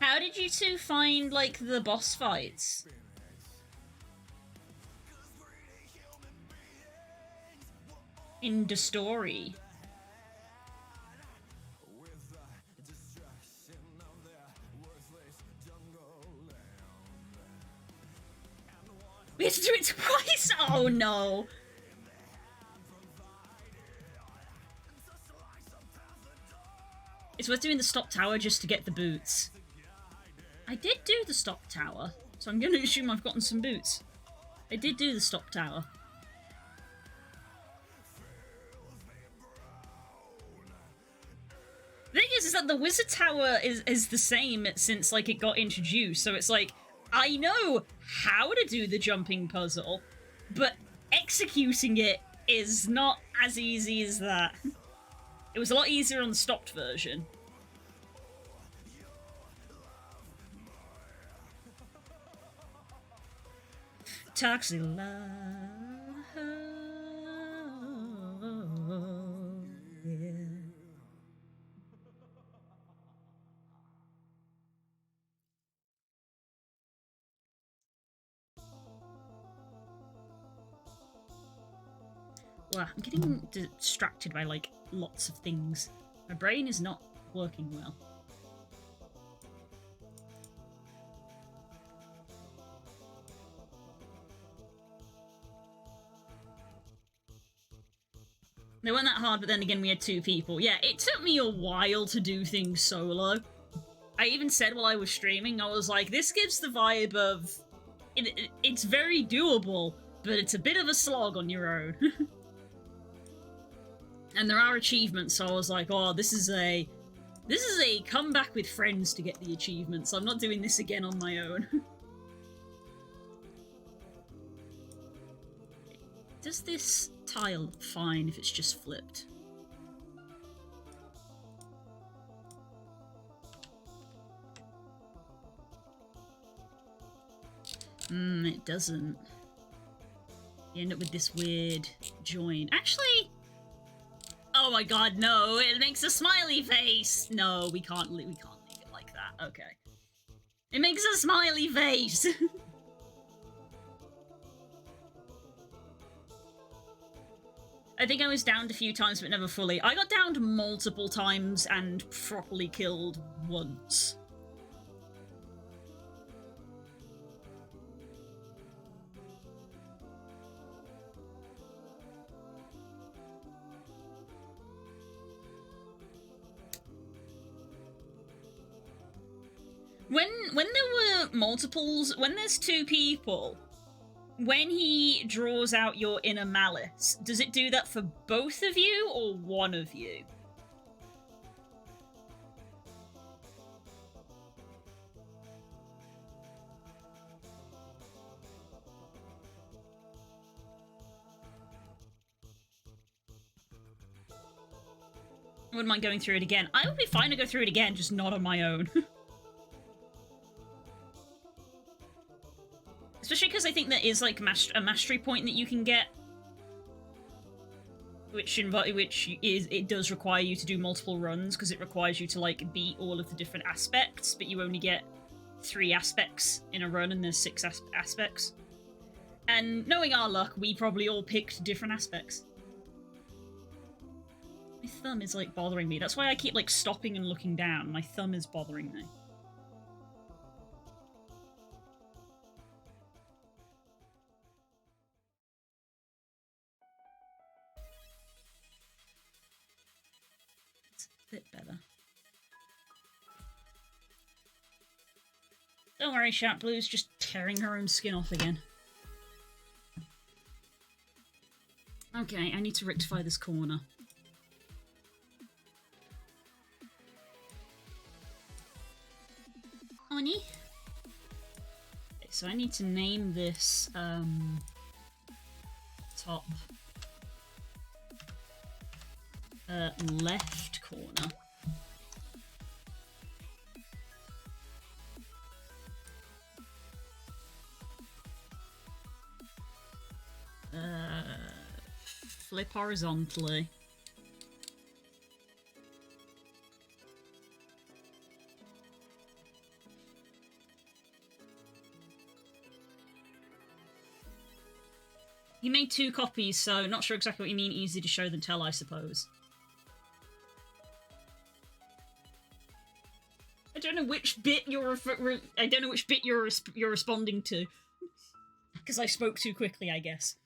How did you two find, like, the boss fights? In the story. We have to do it twice? Oh no! It's worth doing the stop tower just to get the boots. I did do the stop tower, so I'm going to assume I've gotten some boots. I did do the stop tower. The thing is that the wizard tower is the same since, like, it got introduced, so it's like, I know how to do the jumping puzzle, but executing it is not as easy as that. It was a lot easier on the stopped version. Toxic love, yeah. Well, I'm getting distracted by, like, lots of things. My brain is not working well. They weren't that hard, but then again we had two people. Yeah, it took me a while to do things solo. I even said while I was streaming, I was like, this gives the vibe of... it's very doable, but it's a bit of a slog on your own. And there are achievements, so I was like, oh, this is a come back with friends to get the achievements. So I'm not doing this again on my own. Does this tile look fine if it's just flipped? It doesn't. You end up with this weird join. Actually... Oh, my god, no! It makes a smiley face. No, we can't leave it like that. Okay. It makes a smiley face. I think I was downed a few times, but never fully. I got downed multiple times and properly killed once. When there were multiples, when there's two people, when he draws out your inner malice, does it do that for both of you or one of you? I wouldn't mind going through it again. I would be fine to go through it again, just not on my own. Especially because I think there is like a mastery point that you can get, it does require you to do multiple runs because it requires you to like beat all of the different aspects, but you only get 3 aspects in a run and there's 6 aspects. And knowing our luck, we probably all picked different aspects. My thumb is like bothering me. That's why I keep like stopping and looking down. My thumb is bothering me. Bit better. Don't worry, Shat Blue's just tearing her own skin off again. Okay, I need to rectify this corner. Honey? Okay, so I need to name this, top left corner. Flip horizontally. He made 2 copies, so not sure exactly what you mean. Easy to show than tell, I suppose. I don't know which bit you're you're responding to, because I spoke too quickly, I guess.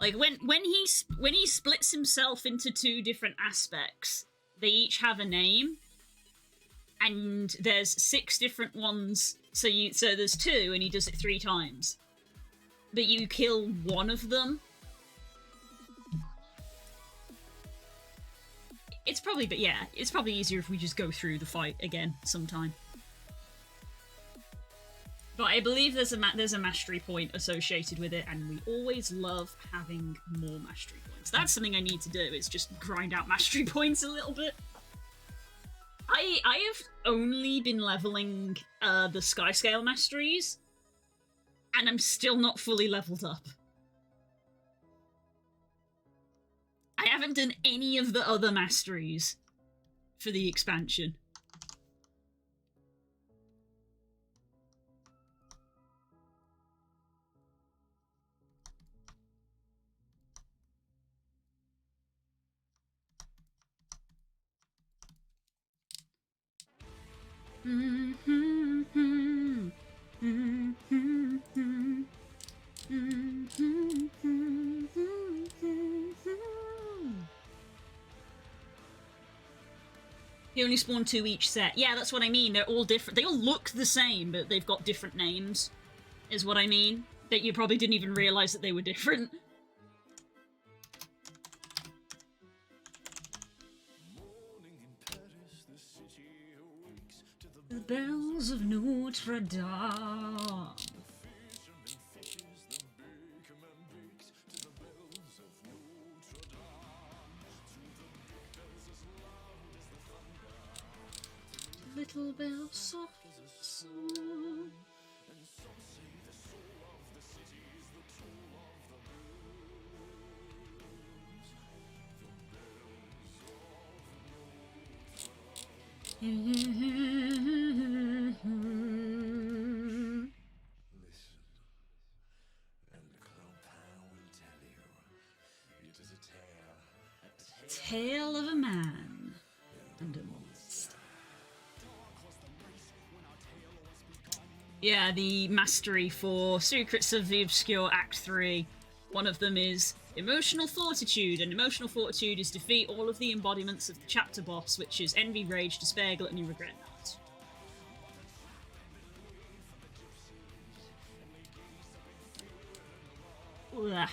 Like when he splits himself into 2 different aspects, they each have a name, and there's 6 different ones. So there's 2, and he does it 3 times. But you kill one of them. It's probably easier if we just go through the fight again sometime. But I believe there's a mastery point associated with it, and we always love having more mastery points. That's something I need to do, is just grind out mastery points a little bit. I have only been leveling the Sky Scale masteries, and I'm still not fully leveled up. I haven't done any of the other masteries for the expansion. You only spawn 2 each set. Yeah, that's what I mean. They're all different. They all look the same, but they've got different names, is what I mean. That you probably didn't even realize that they were different. The bells of Notre Dame. Little bell soft as the sun.
Listen, and Clopin will tell you. It is a
Tale of a man and a monster. Yeah, the mastery for Secrets of the Obscure Act 3. One of them is Emotional Fortitude, and Emotional Fortitude is defeat all of the embodiments of the chapter boss, which is Envy, Rage, Despair, Gluttony, Regret, Not. Ugh.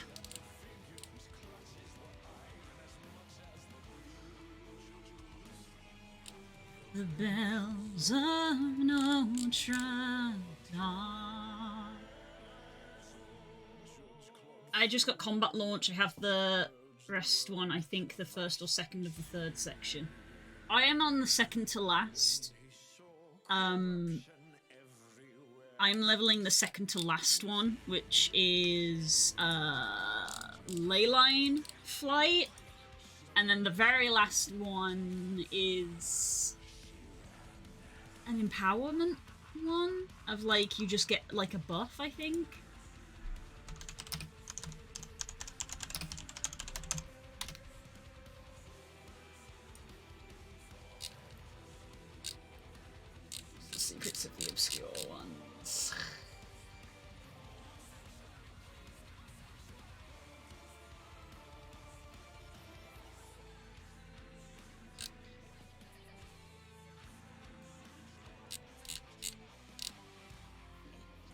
The bells of Notre Dame. I just got combat launch. I have the rest one, I think the first or second of the third section. I am on the second to last. I'm leveling the second to last one, which is Leyline Flight. And then the very last one is an empowerment one of like you just get like a buff, I think. The Secrets of the Obscure Ones.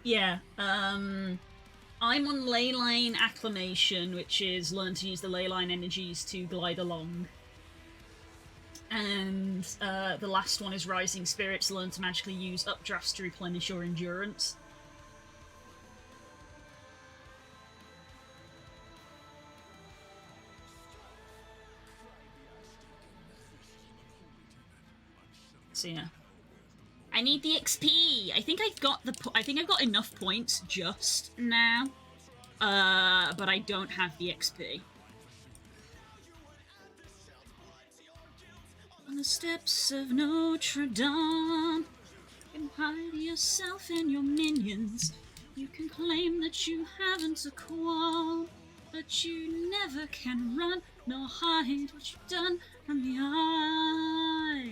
Yeah, I'm on Leyline Acclamation, which is learn to use the Leyline energies to glide along. And the last one is Rising Spirits, learn to magically use updrafts to replenish your endurance. So yeah. I need the XP. I think I've got enough points just now, but I don't have the XP. On the steps of Notre Dame, you can hide yourself and your minions. You can claim that you haven't a qualm, but you never can run nor hide what you've done from the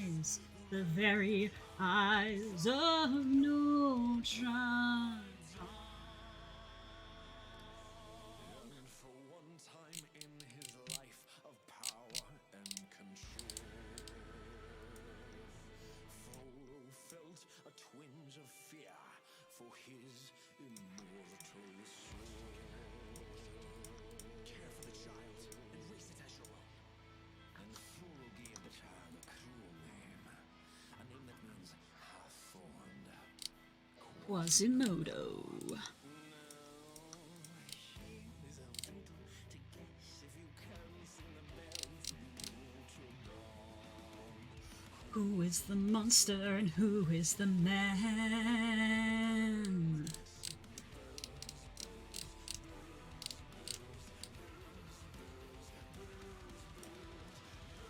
eyes, the very eyes of Notre Dame.
And for one time in his life of power and control, Frodo felt a twinge of fear for his immortal soul. Care for the child and raise it as your own. And Frodo gave the child a cruel name, a name that means half-formed.
Quasimodo. Who is the monster and who is the man?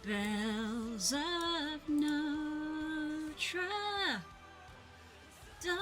Bells of Notre Dame.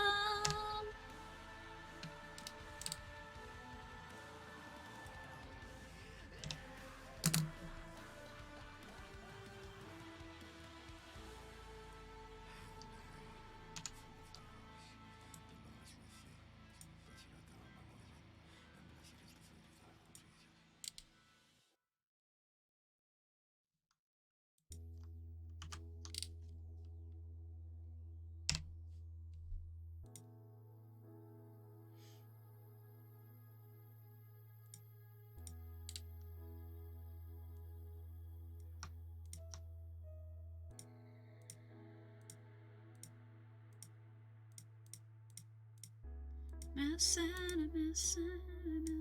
I'm outside, I'm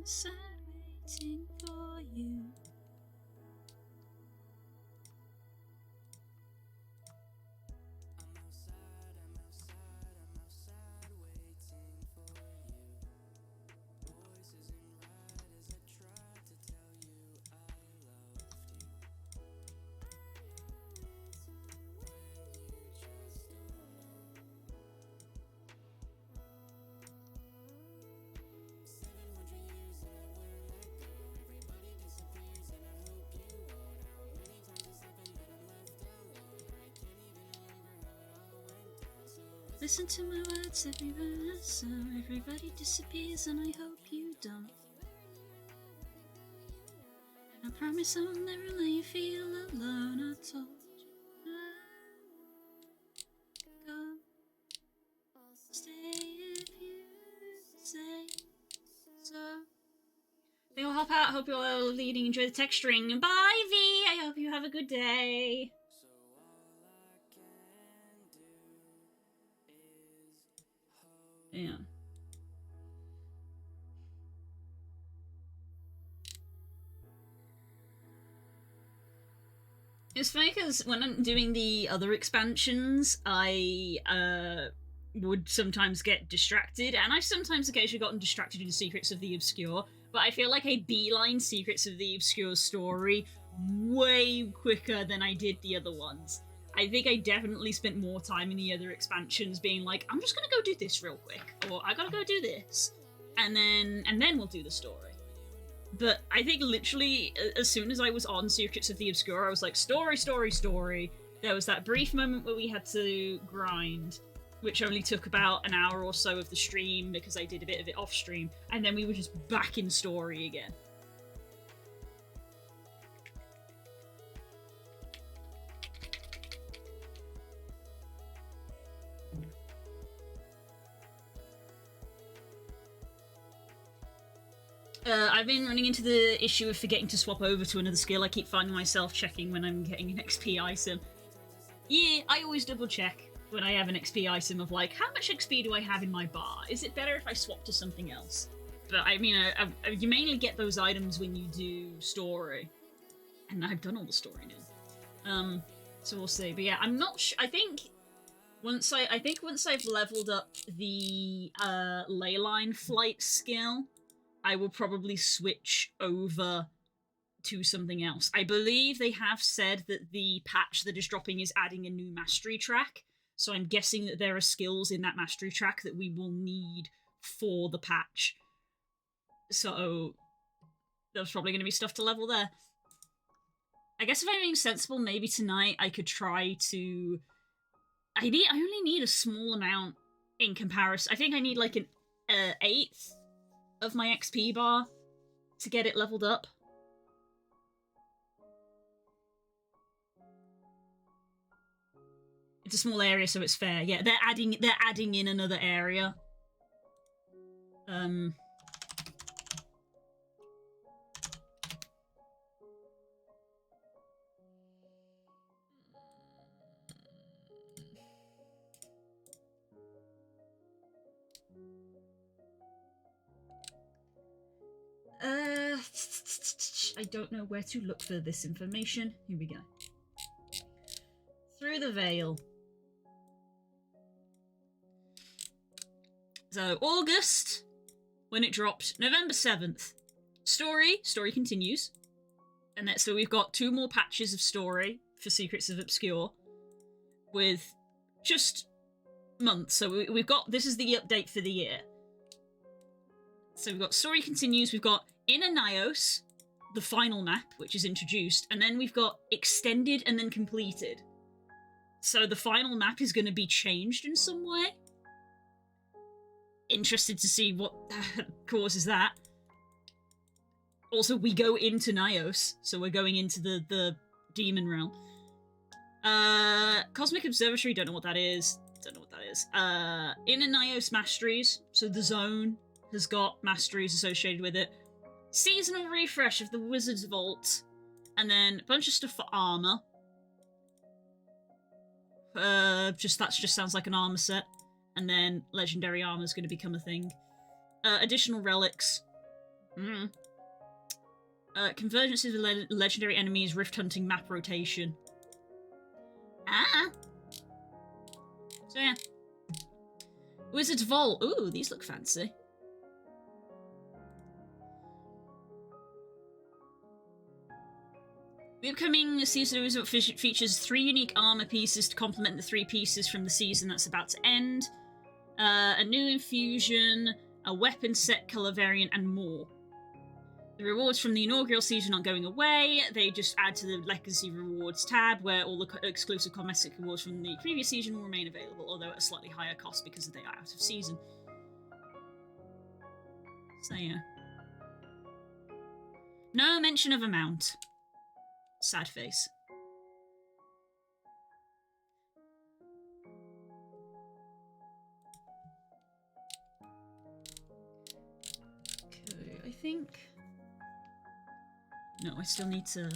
outside waiting for you. Listen to my words every verse, so everybody disappears, and I hope you don't. And I promise I'll never let you feel alone. I told you I'd go. Stay if you say so. I think I'll hop out. Hope you're all leading. Enjoy the texturing. Bye, V. I hope you have a good day. Yeah. It's funny because when I'm doing the other expansions, I would sometimes get distracted, and I've sometimes occasionally gotten distracted in Secrets of the Obscure, but I feel like I beeline Secrets of the Obscure story way quicker than I did the other ones. I think I definitely spent more time in the other expansions being like, I'm just gonna go do this real quick, or I gotta go do this, and then we'll do the story. But I think literally as soon as I was on Secrets of the Obscure, I was like, story, story, story. There was that brief moment where we had to grind, which only took about an hour or so of the stream because I did a bit of it off stream, and then we were just back in story again. I've been running into the issue of forgetting to swap over to another skill. I keep finding myself checking when I'm getting an XP item. Yeah, I always double check when I have an XP item of like, how much XP do I have in my bar? Is it better if I swap to something else? But I mean, you mainly get those items when you do story. And I've done all the story now. So we'll see. But yeah, I'm not sure. I think once I've leveled up the leyline flight skill, I will probably switch over to something else. I believe they have said that the patch that is dropping is adding a new mastery track, so I'm guessing that there are skills in that mastery track that we will need for the patch. So there's probably going to be stuff to level there. I guess if I'm being sensible, maybe tonight I could try to... I only need a small amount in comparison. I think I need like an 1/8 of my XP bar to get it leveled up. It's a small area, so it's fair. Yeah, they're adding in another area. I don't know where to look for this information. Here we go. Through the Veil. So, August, when it dropped, November 7th. Story continues. And so we've got 2 more patches of story for Secrets of Obscure with just months. So we've got, this is the update for the year. So we've got story continues, we've got Inner Nyos, the final map, which is introduced, and then we've got extended and then completed. So the final map is going to be changed in some way. Interested to see what causes that. Also, we go into Nyos, so we're going into the demon realm. Cosmic Observatory, don't know what that is. Inner Nyos Masteries, so the zone has got masteries associated with it. Seasonal refresh of the Wizard's Vault. And then a bunch of stuff for armor. That just sounds like an armor set. And then legendary armor is going to become a thing. Additional relics. Convergences with legendary enemies, rift hunting, map rotation. So yeah. Wizard's Vault. Ooh, these look fancy. The upcoming season of features 3 unique armor pieces to complement the 3 pieces from the season that's about to end. A new infusion, a weapon set color variant, and more. The rewards from the inaugural season aren't going away. They just add to the Legacy Rewards tab, where all the exclusive cosmetic rewards from the previous season will remain available, although at a slightly higher cost because they are out of season. So yeah. No mention of amount. Sad face. Okay, I think... No, I still need to...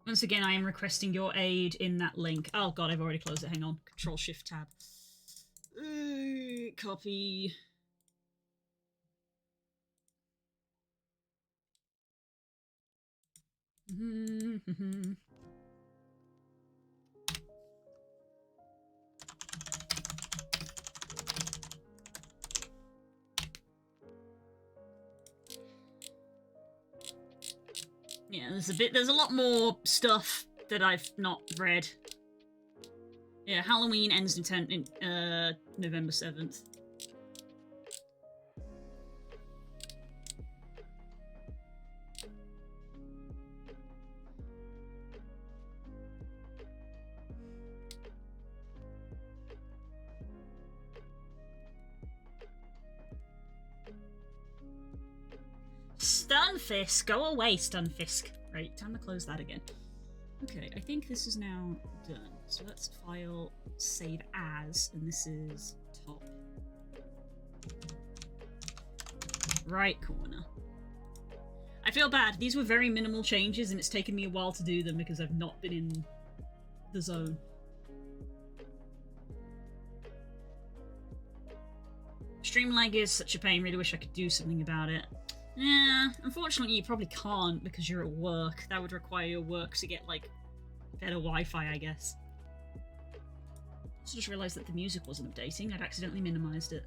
Once again, I am requesting your aid in that link. Oh god, I've already closed it. Hang on. Control-Shift-Tab. Copy. Yeah, there's a lot more stuff that I've not read. Yeah, Halloween ends in November 7th. Stunfisk! Go away, Stunfisk. Right, time to close that again. Okay, I think this is now done. So let's file save as, and this is top right corner. I feel bad. These were very minimal changes, and it's taken me a while to do them because I've not been in the zone. Stream lag is such a pain. Really wish I could do something about it. Yeah, unfortunately you probably can't because you're at work. That would require your work to get, like, better Wi-Fi, I guess. I just realised that the music wasn't updating. I'd accidentally minimised it.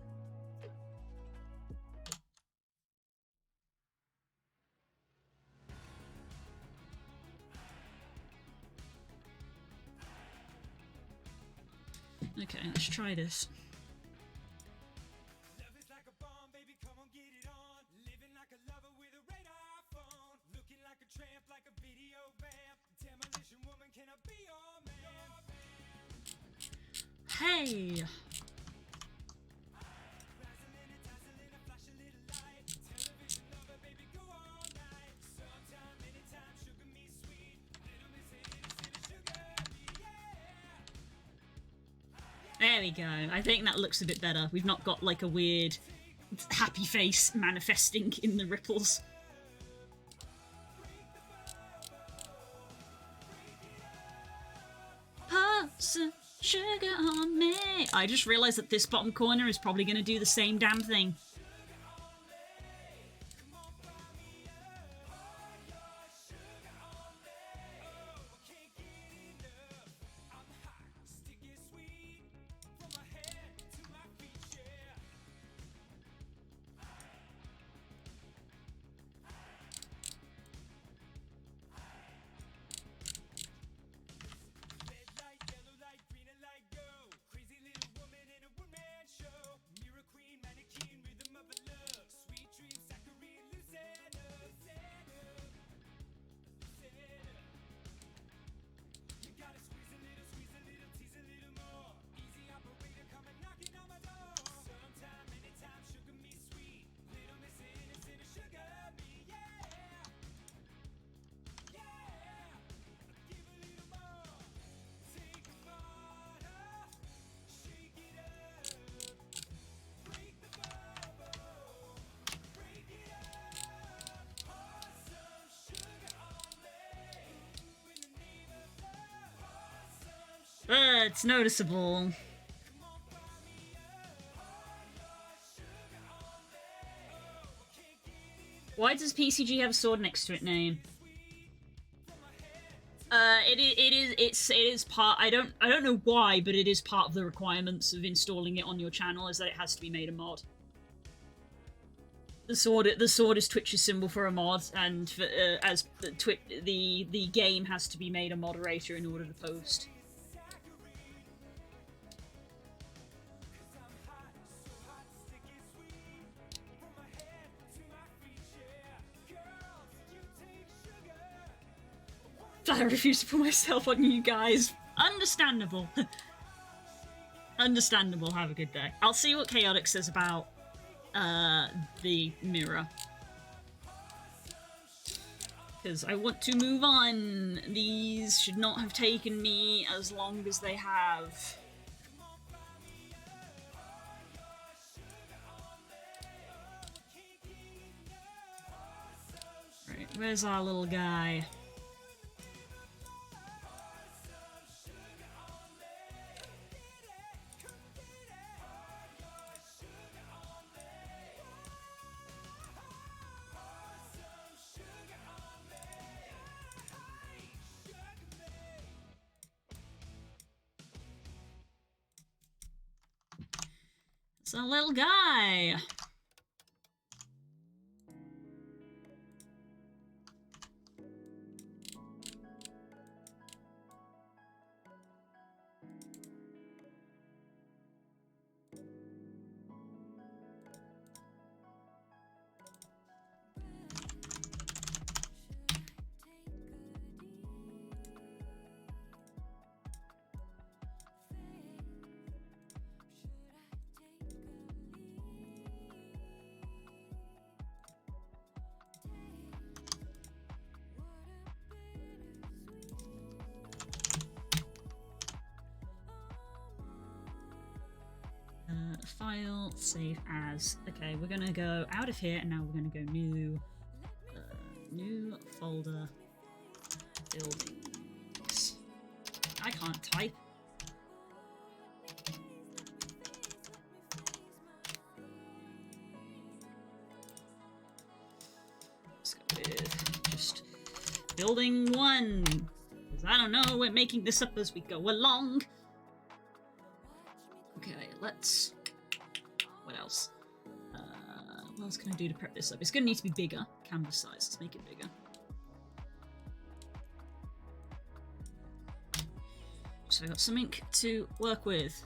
Okay, let's try this. Hey! There we go. I think that looks a bit better. We've not got like a weird happy face manifesting in the ripples. Pour some sugar on me. I just realised that this bottom corner is probably going to do the same damn thing. it's noticeable. Why does PCG have a sword next to it name? It is part. I don't know why, but it is part of the requirements of installing it on your channel, is that it has to be made a mod. The sword is Twitch's symbol for a mod, and for, as the game has to be made a moderator in order to post. I refuse to put myself on you guys. Understandable. Understandable. Have a good day. I'll see what Chaotic says about the mirror. Because I want to move on. These should not have taken me as long as they have. Right, where's our little guy? It's a little guy. File, save as. Okay, we're gonna go out of here, and now we're gonna go new, new folder, buildings. I can't type. Let's go with just building 1, because I don't know, we're making this up as we go along. Okay, let's... What else? What else can I do to prep this up? It's going to need to be bigger. Canvas size. Let's make it bigger. So I got something to work with.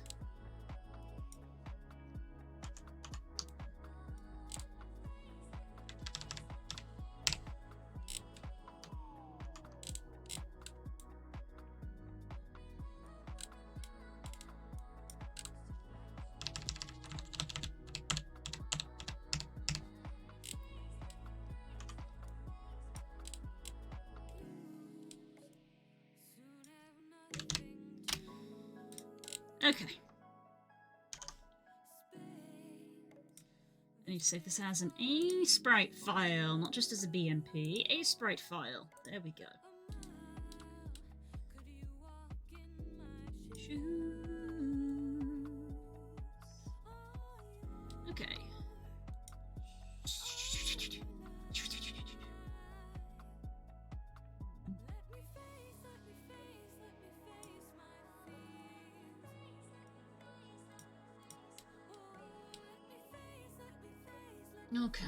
Okay. I need to save this as an A sprite file, not just as a BMP. A sprite file. There we go. Okay. Okay.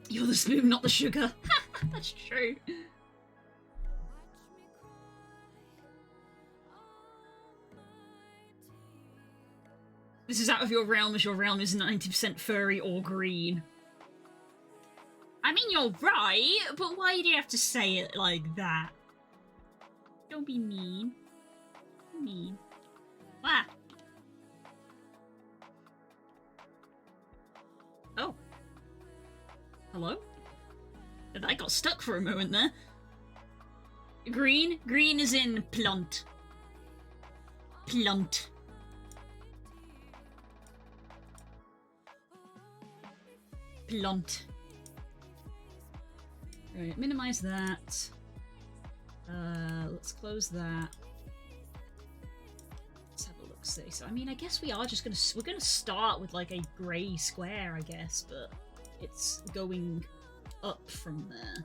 You're the spoon, not the sugar. That's true. This is out of your realm, as your realm is 90% furry or green. I mean, you're right, but why do you have to say it like that? Don't be mean. Mean. Ah. Oh. Hello? I got stuck for a moment there. Green? Green is in plunt. Plunt. Plunt. Right, minimize that. Let's close that. Let's have a look, see. So, I mean, I guess we are just we're gonna start with like a grey square, I guess, but it's going up from there.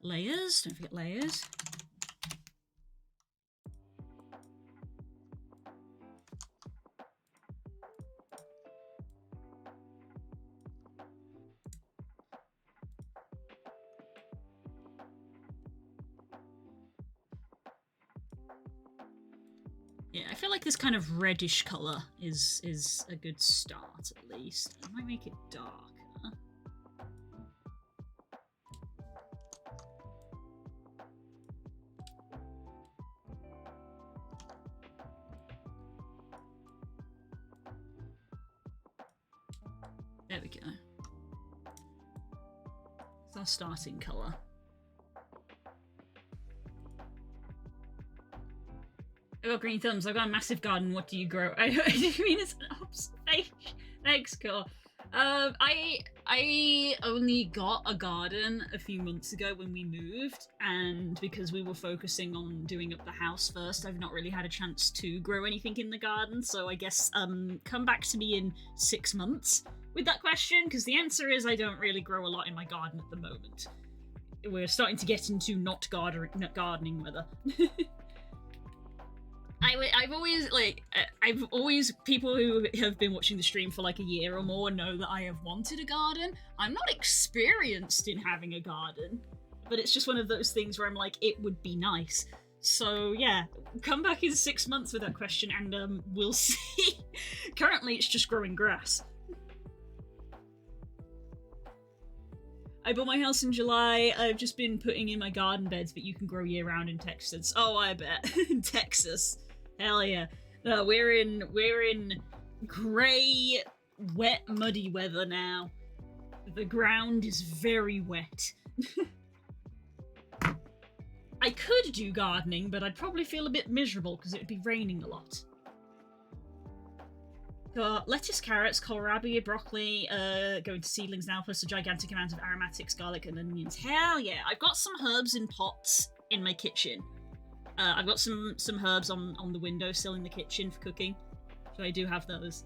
Layers, don't forget layers. Yeah, I feel like this kind of reddish colour is a good start, at least. I might make it darker. There we go. It's our starting colour. I've got green thumbs. I've got a massive garden. What do you grow? I mean, it's an observation. Thanks, Cole. I only got a garden a few months ago when we moved, and because we were focusing on doing up the house first, I've not really had a chance to grow anything in the garden. So I guess come back to me in 6 months with that question, because the answer is I don't really grow a lot in my garden at the moment. We're starting to get into not gardening weather. I've always, people who have been watching the stream for like a year or more know that I have wanted a garden. I'm not experienced in having a garden, but it's just one of those things where I'm like, it would be nice. So yeah, come back in 6 months with that question and we'll see. Currently it's just growing grass. I bought my house in July. I've just been putting in my garden beds, but you can grow year round in Texas. Oh, I bet. In Texas. Hell yeah. No, we're in grey, wet, muddy weather now. The ground is very wet. I could do gardening, but I'd probably feel a bit miserable because it would be raining a lot. Got lettuce, carrots, kohlrabi, broccoli, going to seedlings now, plus a gigantic amount of aromatics, garlic, and onions. Hell yeah! I've got some herbs in pots in my kitchen. I've got some herbs on the windowsill in the kitchen for cooking, so I do have those.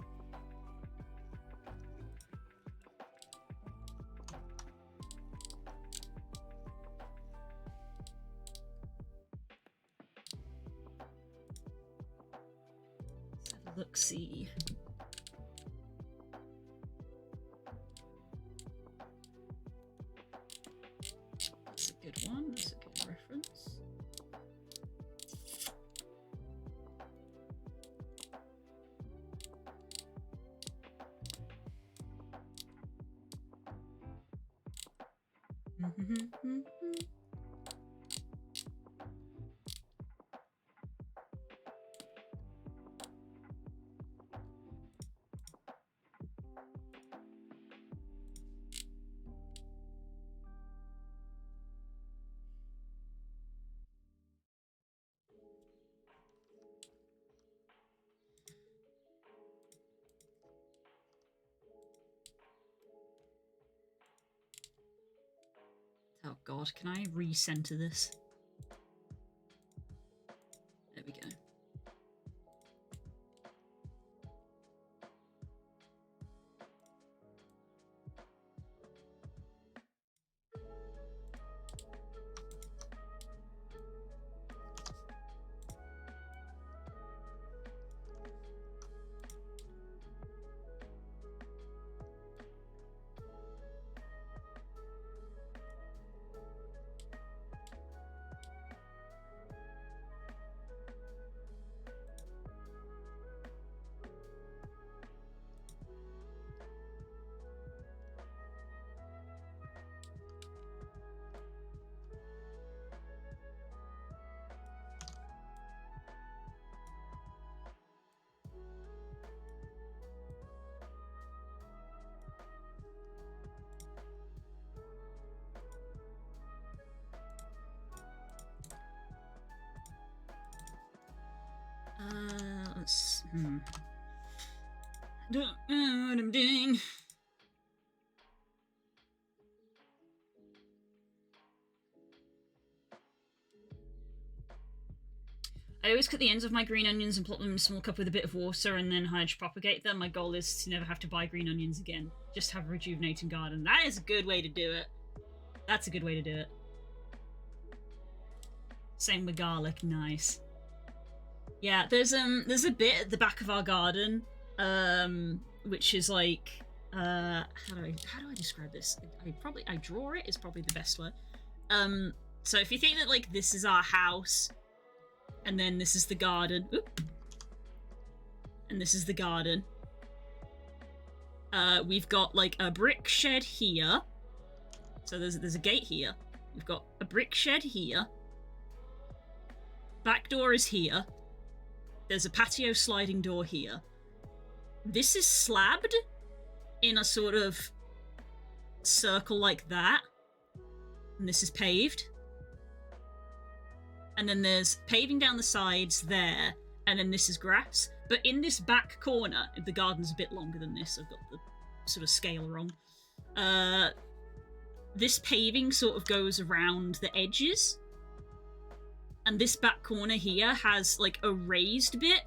Let's have a look-see. That's a good one. That's a good reference. Oh god, can I recenter this? There we go. Don't know what I'm doing. I always cut the ends of my green onions and plop them in a small cup with a bit of water and then hydropropagate them. My goal is to never have to buy green onions again. Just have a rejuvenating garden. That is a good way to do it. That's a good way to do it. Same with garlic. Nice. Yeah, there's a bit at the back of our garden, which is like, how do I describe this? I draw it is probably the best way. So if you think that like this is our house, and then this is the garden, and this is the garden. We've got like a brick shed here. So there's a gate here. We've got a brick shed here. Back door is here. There's a patio sliding door here. This is slabbed in a sort of circle like that. And this is paved. And then there's paving down the sides there. And then this is grass. But in this back corner, the garden's a bit longer than this. I've got the sort of scale wrong. This paving sort of goes around the edges. And this back corner here has like a raised bit.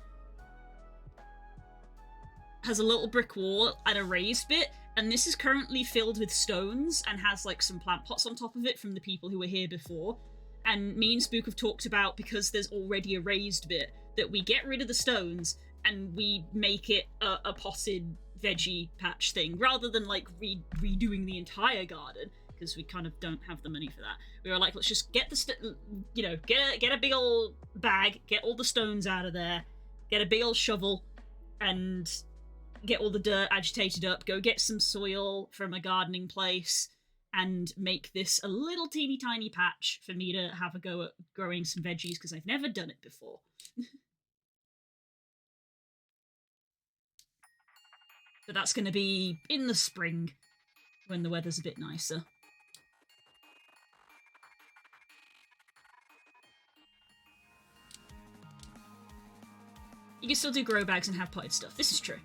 Has a little brick wall and a raised bit. And this is currently filled with stones and has like some plant pots on top of it from the people who were here before. And me and Spook have talked about, because there's already a raised bit, that we get rid of the stones and we make it a potted veggie patch thing, rather than like redoing the entire garden, because we kind of don't have the money for that. We were like, let's just get the get a big old bag, get all the stones out of there, get a big old shovel, and get all the dirt agitated up, go get some soil from a gardening place, and make this a little teeny tiny patch for me to have a go at growing some veggies, because I've never done it before. But that's going to be in the spring, when the weather's a bit nicer. You can still do grow bags and have potted stuff. This is true.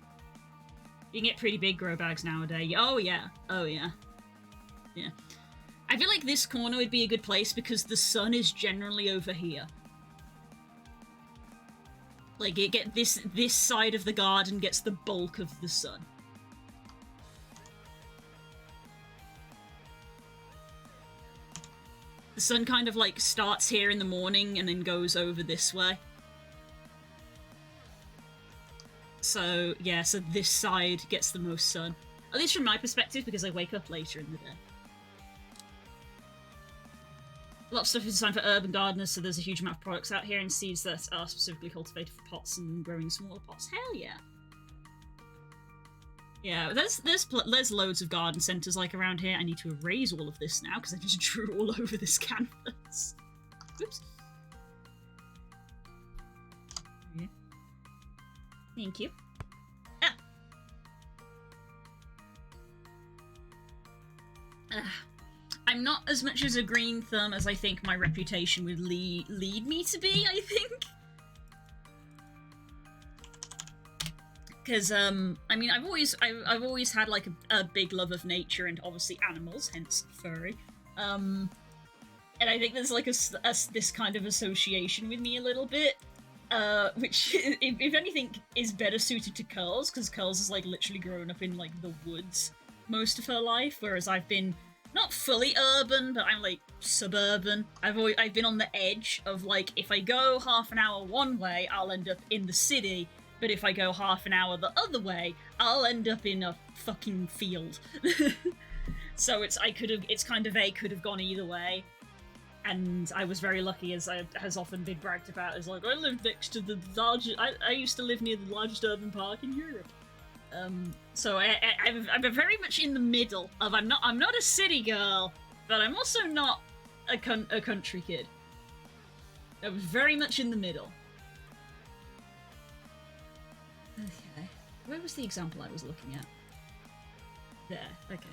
You can get pretty big grow bags nowadays. Oh yeah. Oh yeah. Yeah. I feel like this corner would be a good place because the sun is generally over here. Like, this side of the garden gets the bulk of the sun. The sun kind of like starts here in the morning and then goes over this way. So, yeah, so this side gets the most sun. At least from my perspective, because I wake up later in the day. A lot of stuff is designed for urban gardeners, so there's a huge amount of products out here and seeds that are specifically cultivated for pots and growing in smaller pots. Hell yeah. Yeah, there's loads of garden centres like around here. I need to erase all of this now because I just drew all over this canvas. Oops. Yeah. Thank you. I'm not as much as a green thumb as I think my reputation would lead me to be, I think. Because, I mean, I've always had, like, a big love of nature and, obviously, animals, hence furry. And I think there's, like, this kind of association with me a little bit, which, if anything, is better suited to Curls, because Curls has, like, literally grown up in, like, the woods most of her life, whereas I've been not fully urban, but I'm, like, suburban. I've been on the edge of, like, if I go half an hour one way, I'll end up in the city, but if I go half an hour the other way, I'll end up in a fucking field. So could have gone either way. And I was very lucky, as has often been bragged about, as like, I lived next to the largest, I used to live near the largest urban park in Europe. So I'm very much in the middle of, I'm not a city girl, but I'm also not a country kid. I was very much in the middle. Okay. Where was the example I was looking at? There, okay.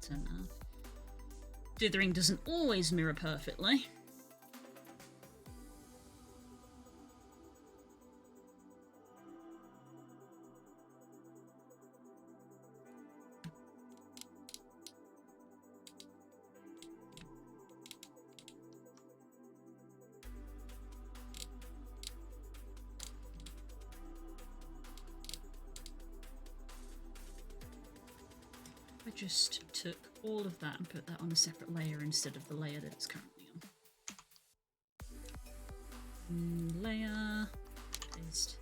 center. Dithering doesn't always mirror perfectly. I just took all of that and put that on a separate layer instead of the layer that it's currently on. Layer, paste,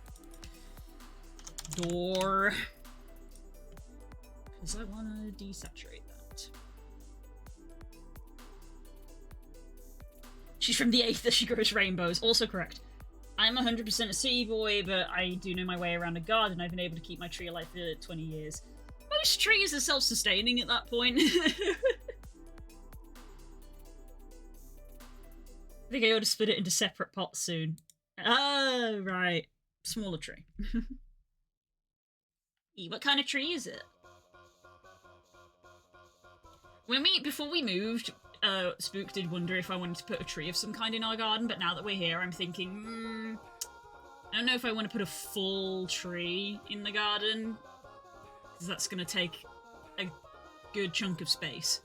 door, because I want to desaturate that. She's from the 8th that she grows rainbows, also correct. I'm 100% a city boy, but I do know my way around a garden. I've been able to keep my tree alive for 20 years. Most trees are self-sustaining at that point. I think I ought to split it into separate pots soon. Oh, right. Smaller tree. What kind of tree is it? Before we moved, Spook did wonder if I wanted to put a tree of some kind in our garden, but now that we're here, I'm thinking, I don't know if I want to put a full tree in the garden, because that's going to take a good chunk of space.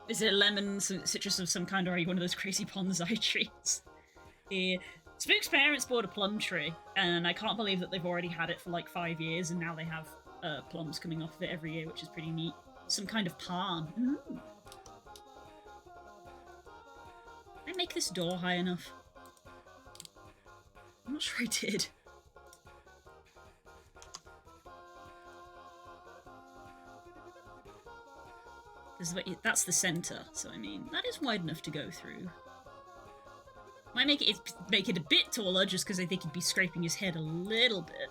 Is it a lemon, citrus of some kind, or are you one of those crazy bonsai trees? Yeah. Spook's parents bought a plum tree, and I can't believe that they've already had it for like 5 years, and now they have plums coming off of it every year, which is pretty neat. Some kind of palm. Ooh. Did I make this door high enough? I'm not sure I did. That's the center, so I mean, that is wide enough to go through. Might make it a bit taller, just because I think he'd be scraping his head a little bit.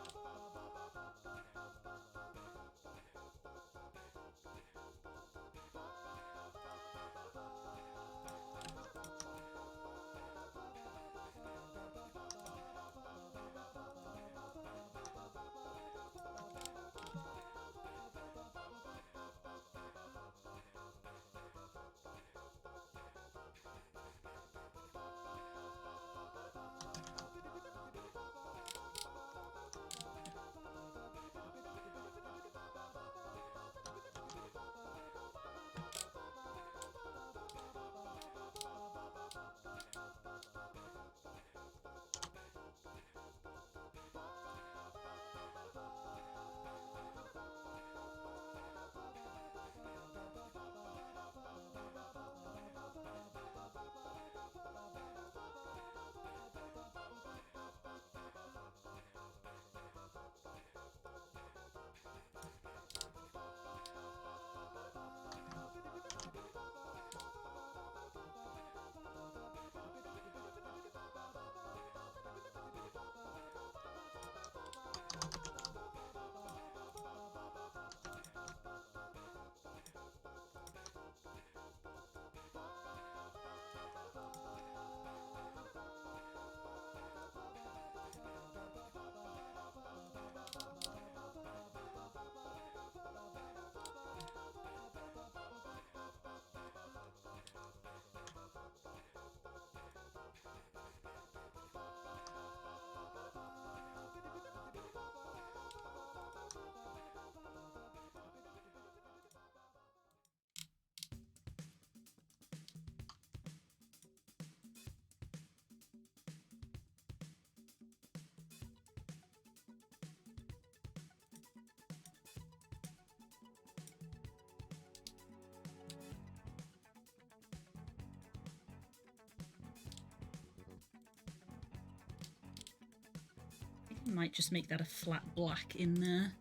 Might just make that a flat black in there,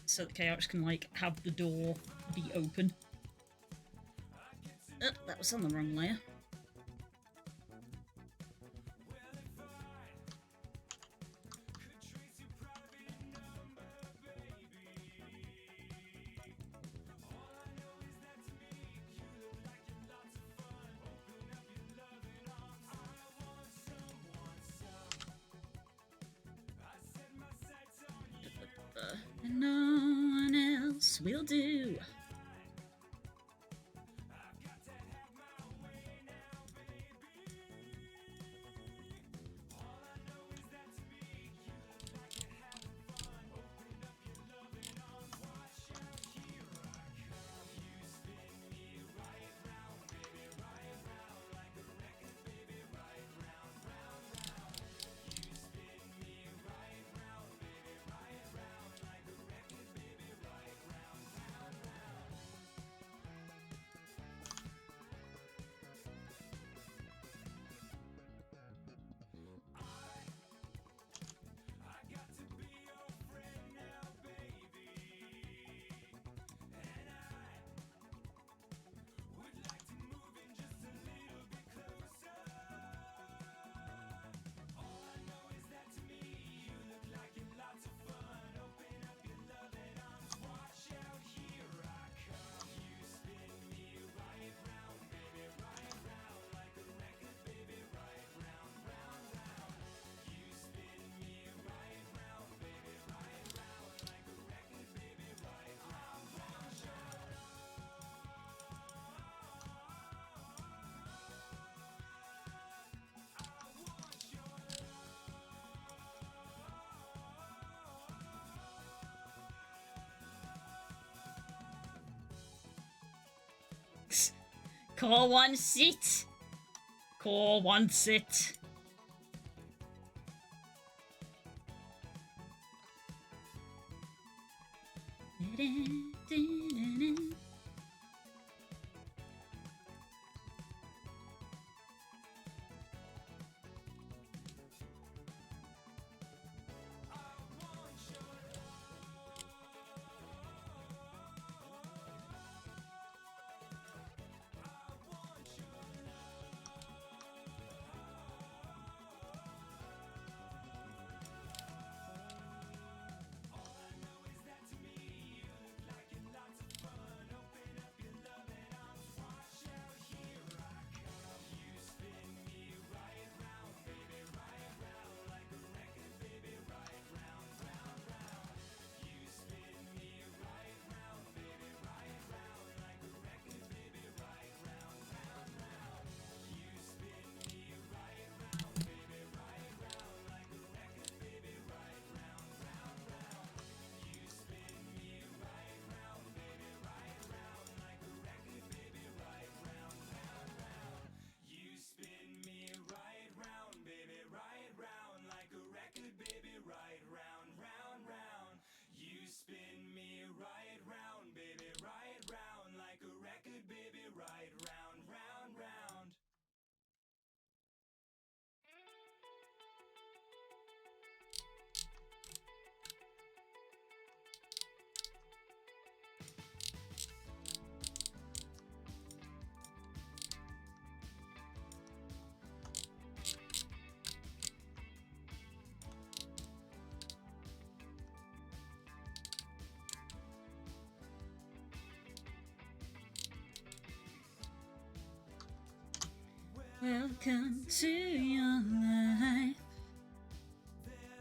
so that Chaos can, like, have the door be open. Oh, that was on the wrong layer. And no one you. Core wants it. Core wants it. Welcome to your life.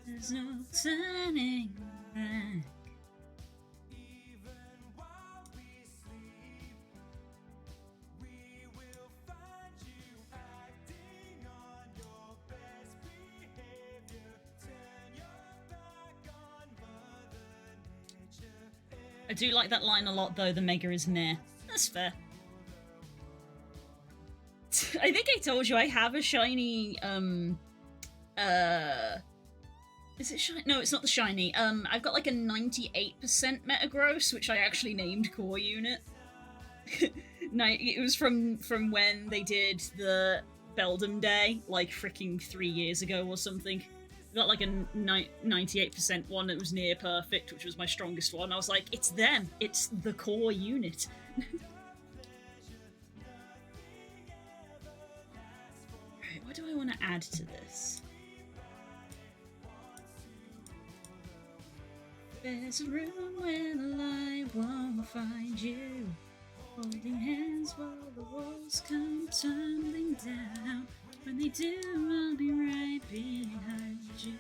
There's no turning back.
Even while we sleep, we will find you acting on your best behavior. Turn your back on Mother Nature.
I do like that line a lot, though. The mega is meh. That's fair. I think I told you I have a shiny, is it shiny? No, it's not the shiny. I've got like a 98% Metagross, which I actually named Core Unit. It was from when they did the Beldum Day, like freaking 3 years ago or something. Got like a 98% one that was near perfect, which was my strongest one. I was like, it's them. It's the Core Unit. Right, what do I want to add to this? There's a room where the light won't find you. Holding hands while the walls come tumbling down. When they do, I'll be right behind you.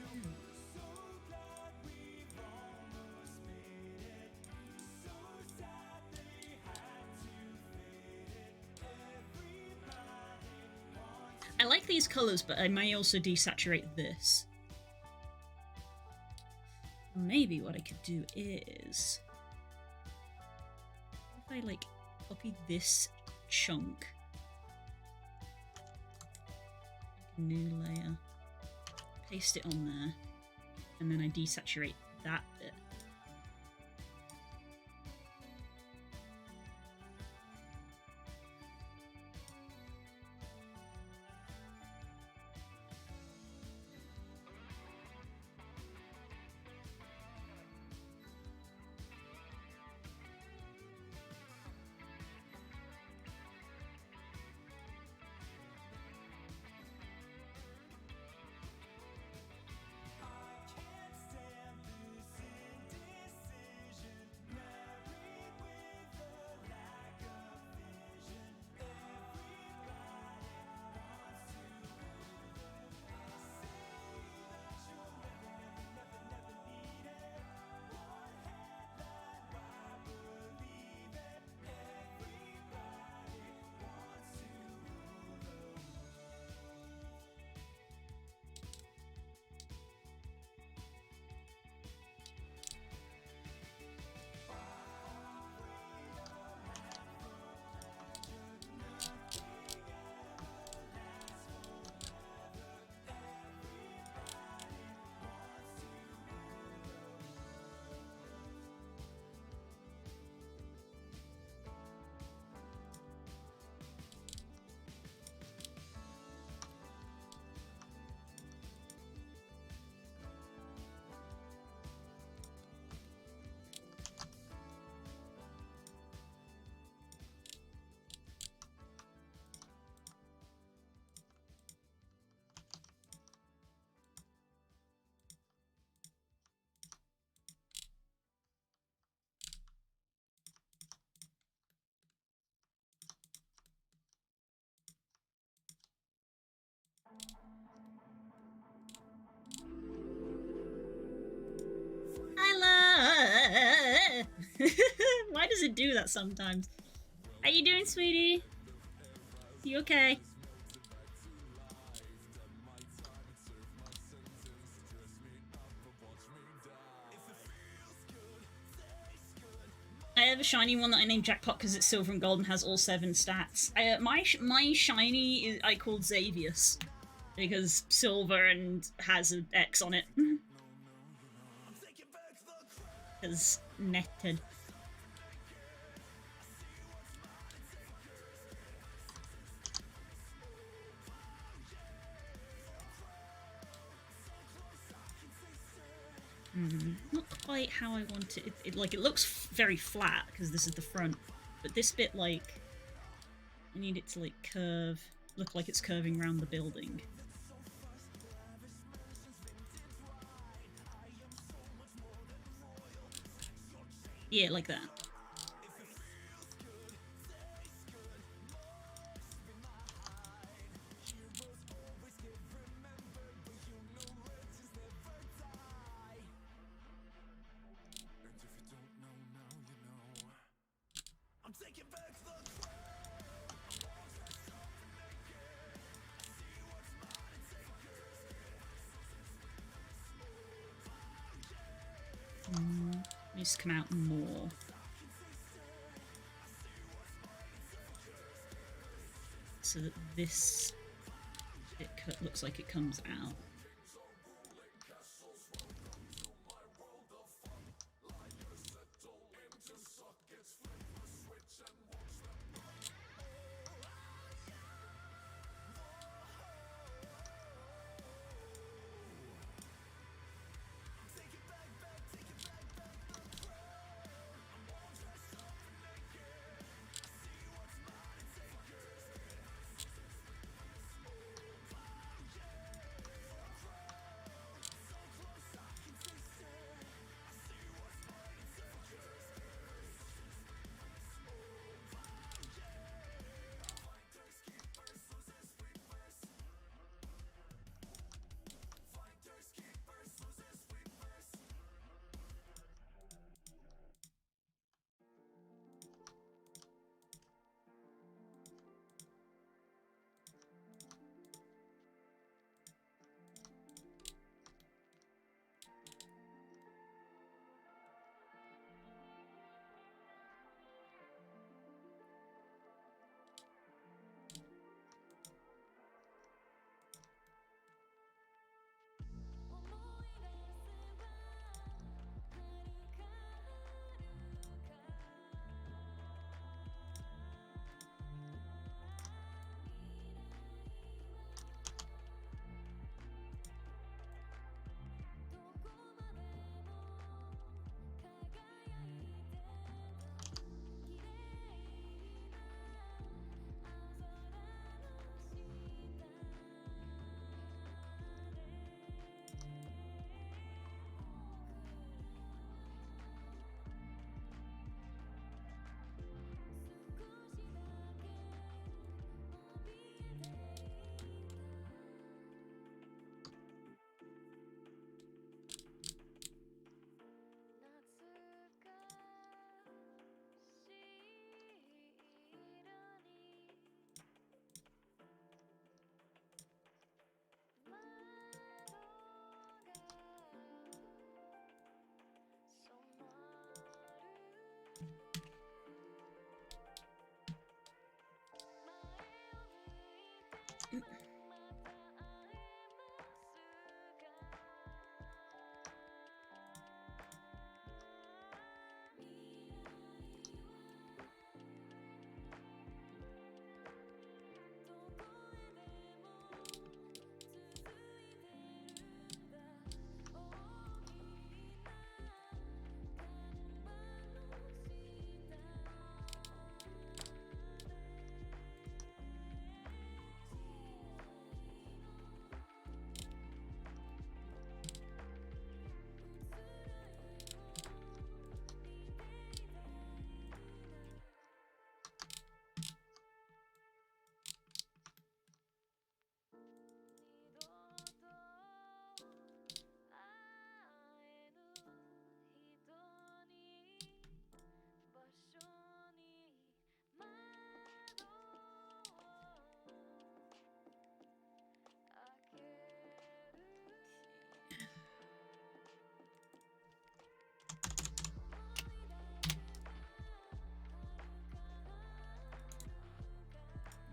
like these colours, but I may also desaturate this. Maybe what I could do is... if I, like, copy this chunk... new layer, paste it on there, and then I desaturate that bit. I love... Why does it do that sometimes? How you doing, sweetie? You okay? I have a shiny one that I named Jackpot because it's silver and gold and has all 7 stats. My shiny is I called Xavius because silver and has an X on it. Because netted. Not quite how I want it. It looks very flat because this is the front, but this bit, like, I need it to, like, curve, look like it's curving around the building. Yeah, like that. Needs to come out more. So that this bit looks like it comes out.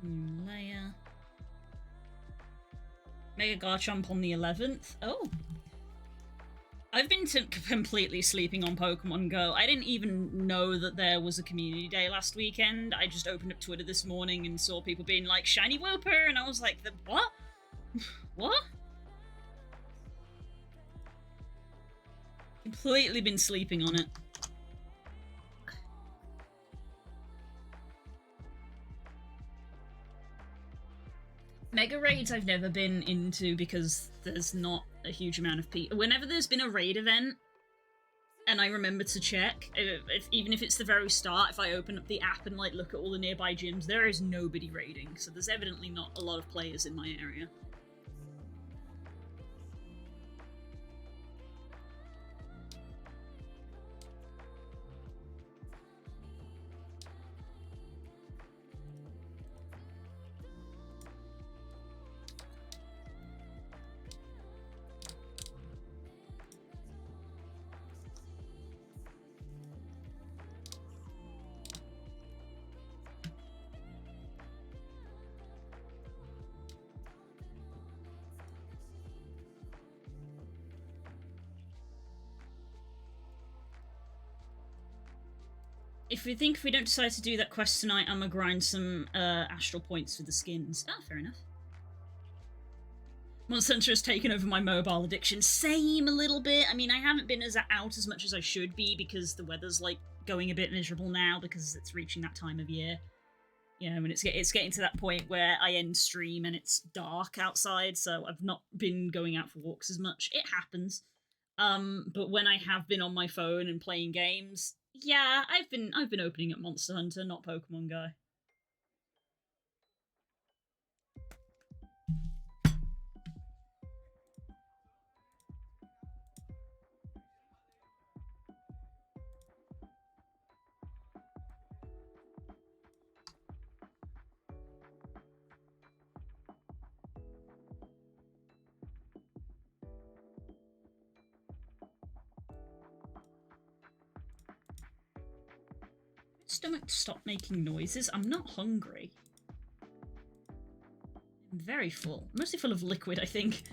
New layer. Mega Garchomp on the 11th. Oh. I've been completely sleeping on Pokemon Go. I didn't even know that there was a community day last weekend. I just opened up Twitter this morning and saw people being like, shiny Wooper, and I was like, what? What? Completely been sleeping on it. Mega raids I've never been into because there's not a huge amount of people. Whenever there's been a raid event, and I remember to check, even if it's the very start, if I open up the app and like look at all the nearby gyms, there is nobody raiding, so there's evidently not a lot of players in my area. If we don't decide to do that quest tonight, I'm gonna grind some astral points for the skins. Ah, fair enough. Monster Hunter has taken over my mobile addiction. Same a little bit. I mean, I haven't been out as much as I should be because the weather's like going a bit miserable now because it's reaching that time of year. You know, and it's getting to that point where I end stream and it's dark outside, so I've not been going out for walks as much. It happens. But when I have been on my phone and playing games, yeah, I've been opening up Monster Hunter, not Pokemon Go. Stomach stop making noises. I'm not hungry. I'm very full. Mostly full of liquid, I think.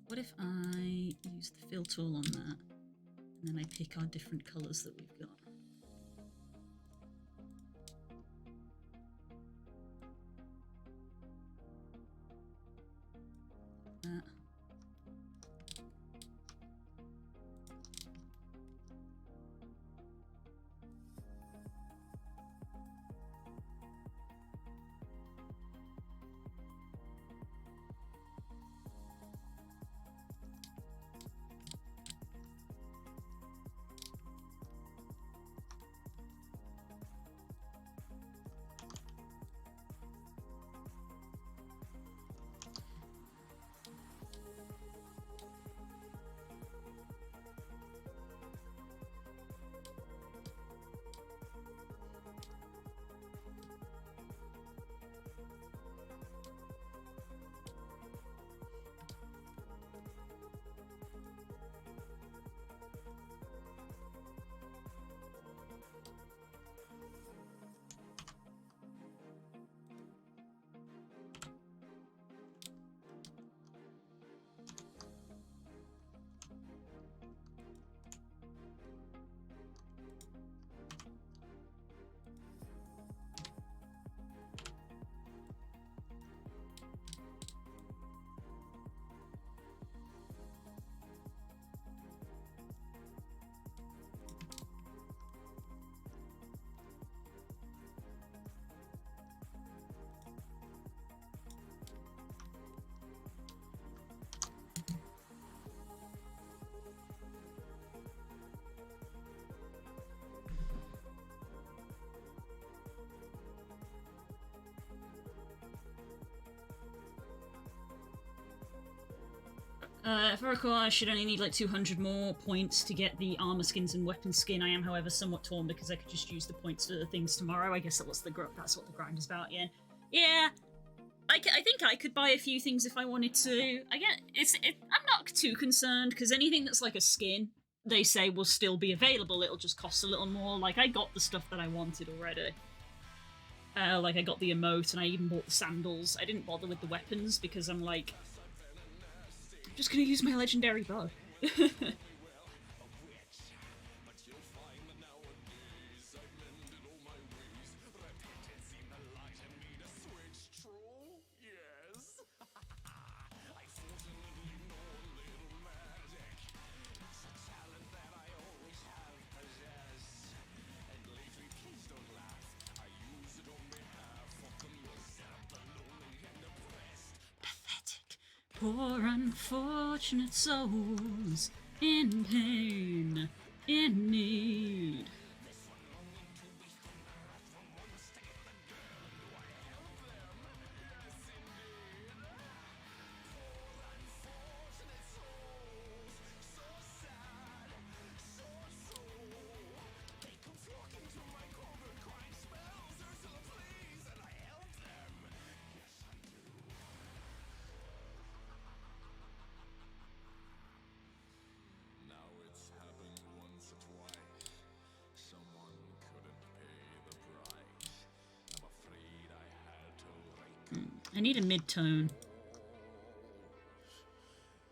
What What if I use the fill tool on that, and then I pick our different colours that we've got? That. If I recall, I should only need like 200 more points to get the armor skins and weapon skin. I am, however, somewhat torn because I could just use the points for the things tomorrow. I guess that's what the grind is about, yeah. Yeah, I think I could buy a few things if I wanted to. I'm not too concerned because anything that's like a skin, they say will still be available. It'll just cost a little more. Like, I got the stuff that I wanted already. Like, I got the emote and I even bought the sandals. I didn't bother with the weapons because I'm like, just gonna use my legendary bow. Poor unfortunate souls in pain, in need. I need a mid-tone.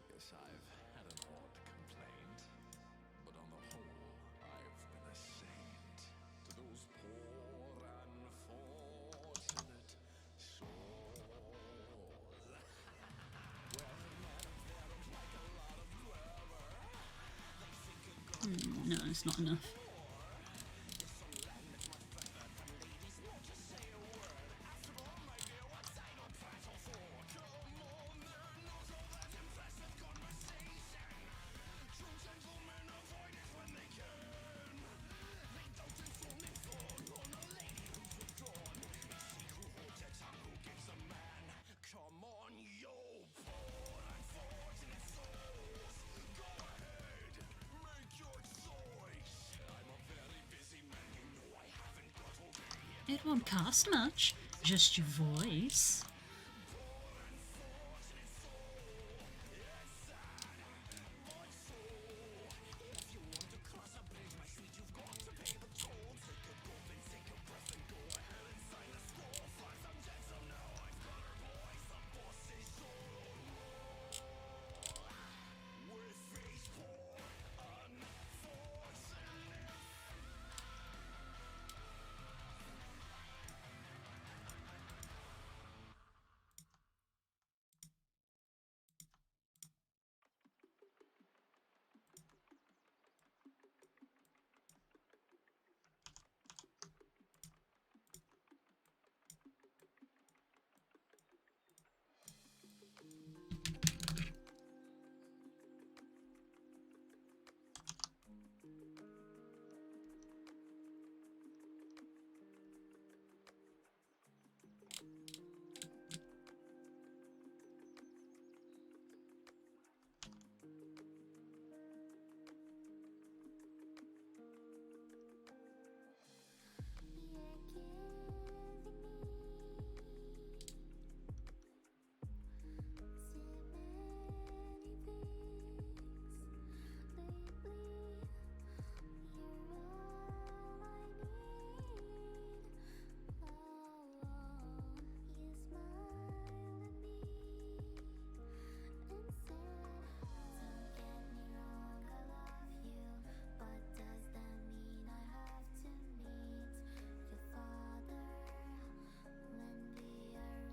Yes, I've had an odd complaint, but on the whole, I've been a saint to those poor unfortunate souls.
No, it's not enough. It won't cost much, just your voice.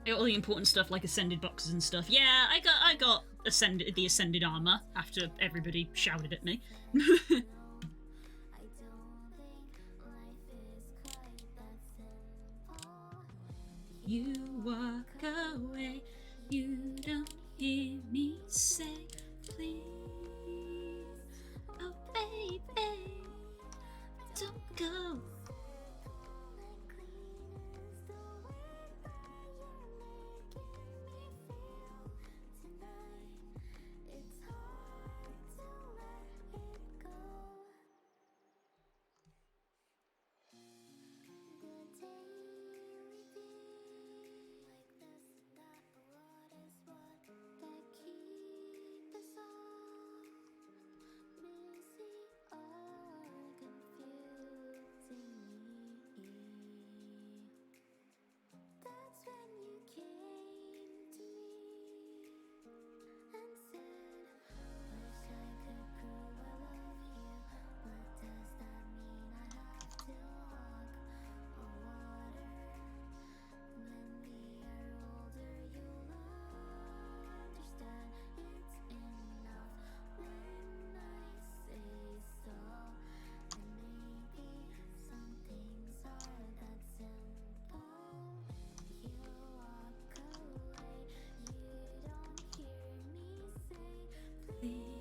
All the important stuff like ascended boxes and stuff. Yeah, I got the ascended armor after everybody shouted at me. You walk away, you don't hear me say, please, oh baby, don't go.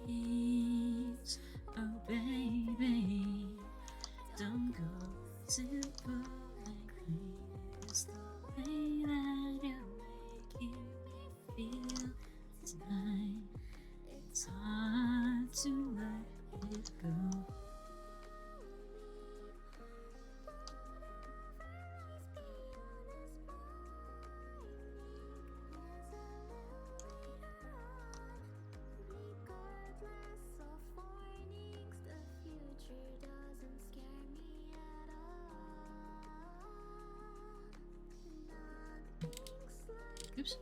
Please, oh baby, don't go too far. It's the way that you're making me feel tonight. It's hard to let it go. Oops.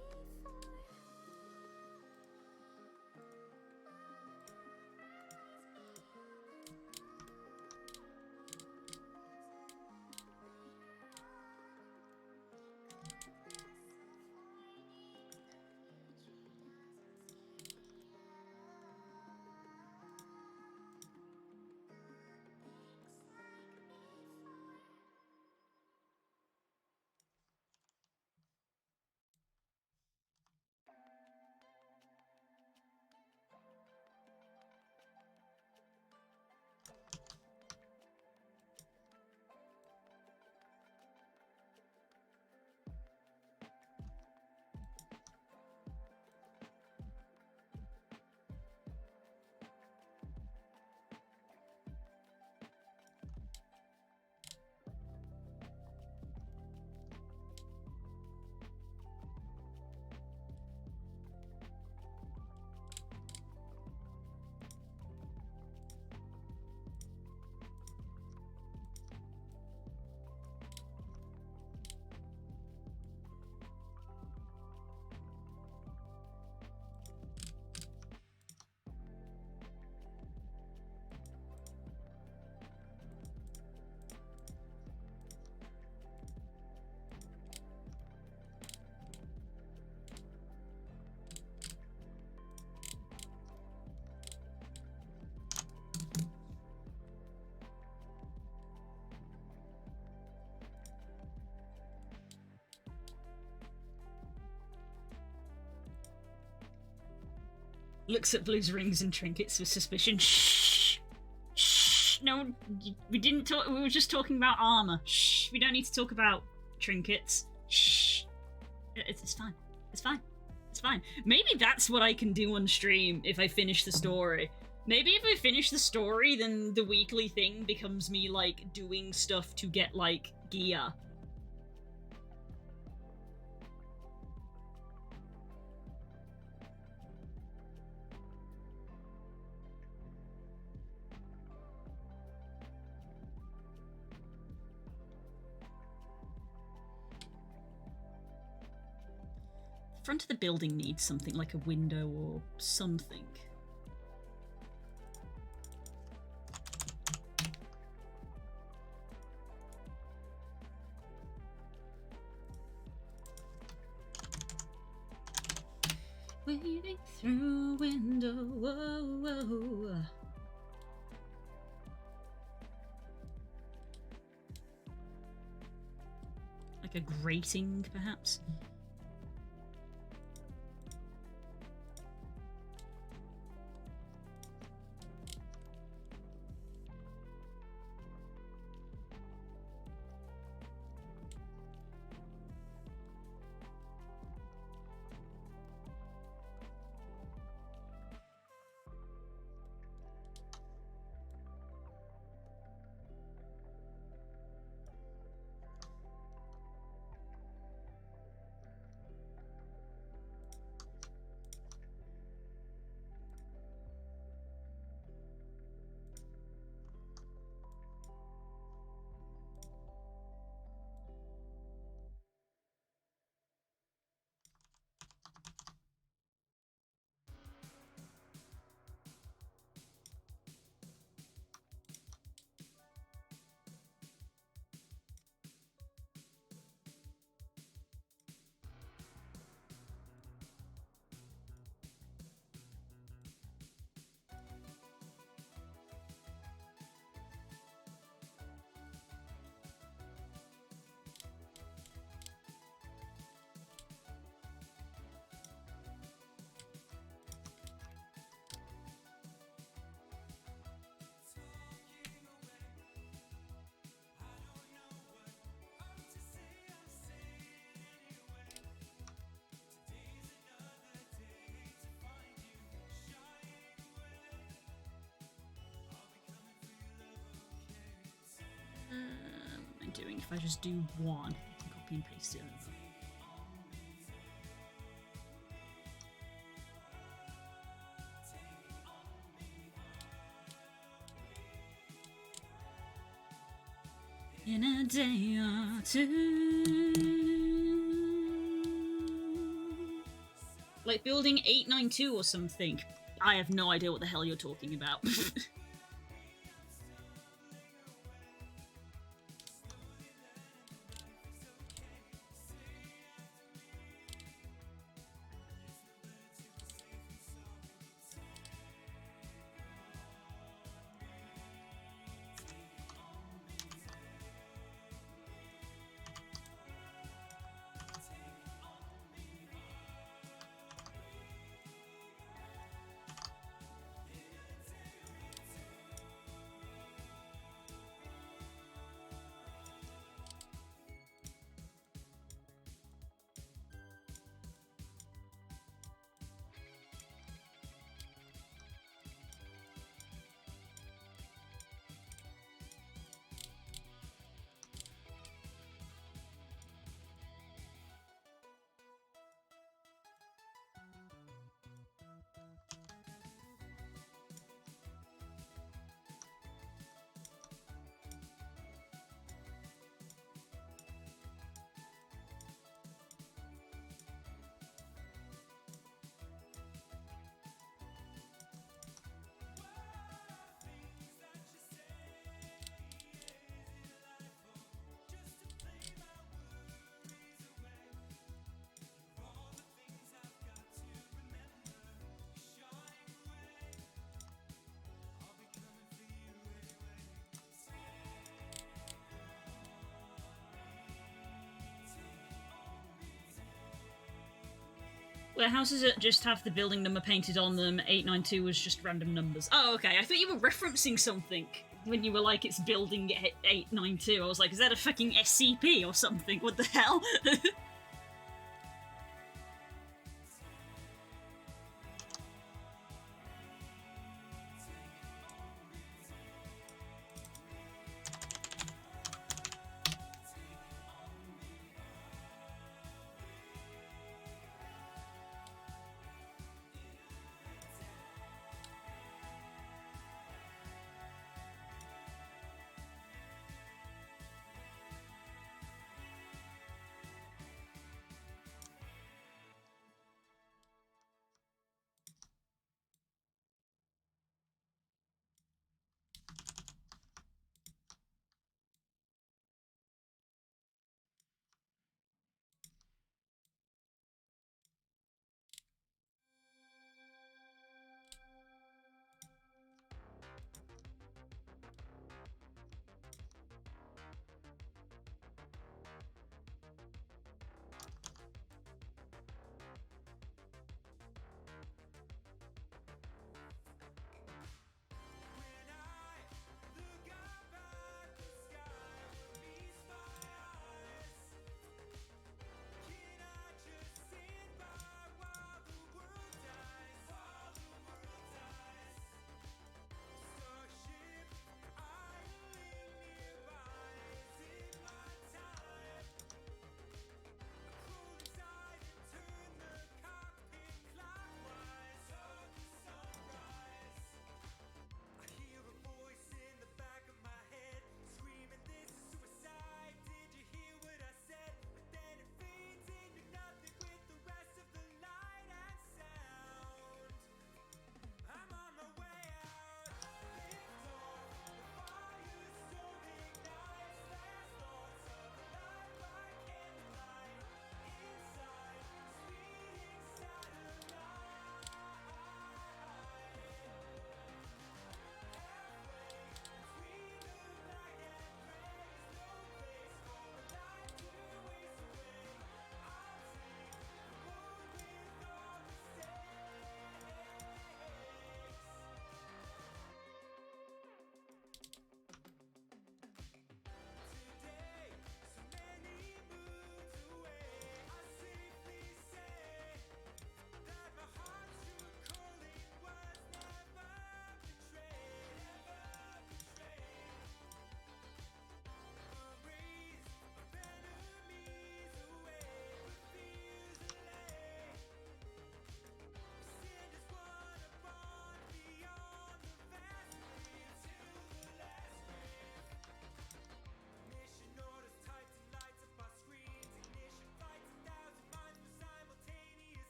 Looks at Blue's rings and trinkets with suspicion. Shh! Shh! No, we didn't talk. We were just talking about armor. Shh! We don't need to talk about trinkets. Shh! It's fine. It's fine. It's fine. Maybe that's what I can do on stream if I finish the story. Maybe if I finish the story, then the weekly thing becomes me, like, doing stuff to get, like, gear. The front of the building needs something like a window or something. through a window. Whoa, whoa. Like a grating, perhaps? What am I doing if I just do one? Copy and paste it over. In a day or two. Like building 892 or something. I have no idea what the hell you're talking about. Where houses that just have the building number painted on them, 892 was just random numbers. Oh, okay. I thought you were referencing something when you were like, it's building 892. I was like, is that a fucking SCP or something? What the hell?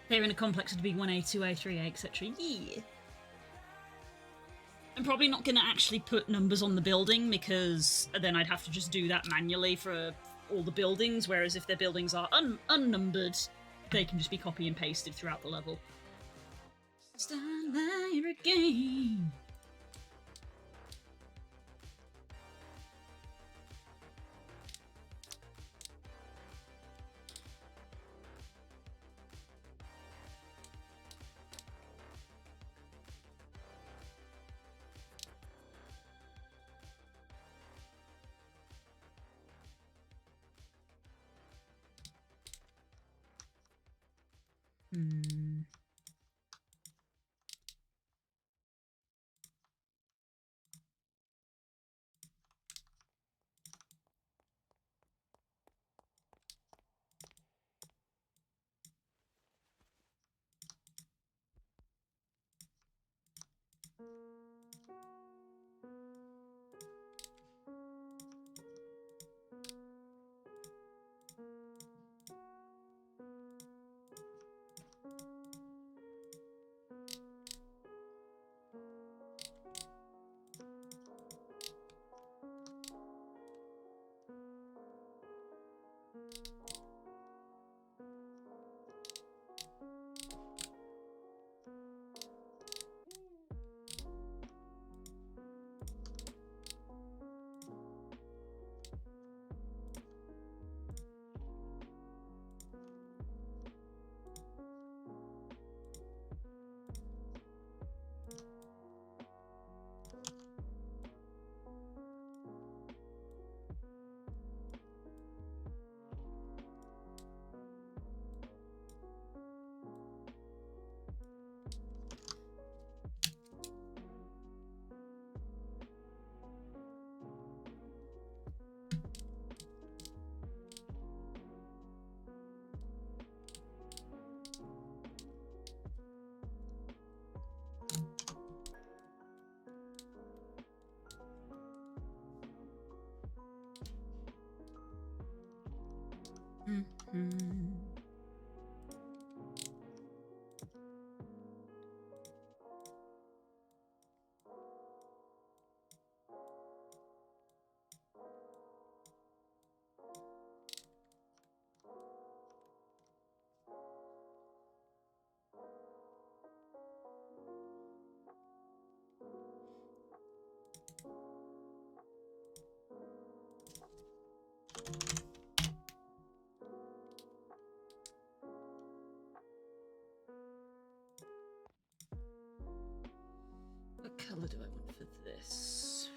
Here in a complex would be 1A, 2A, 3A, etc. Yeah. I'm probably not going to actually put numbers on the building because then I'd have to just do that manually for all the buildings, whereas if their buildings are unnumbered, they can just be copy and pasted throughout the level. Starlight again. What colour do I want for this?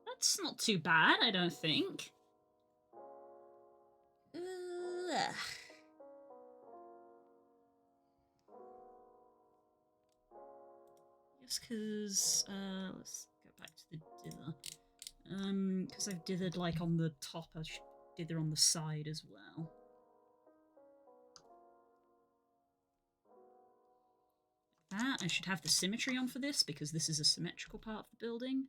That's not too bad, I don't think. Just because, let's go back to the dither. Because I've dithered like on the top, I should dither on the side as well. Like that, I should have the symmetry on for this because this is a symmetrical part of the building.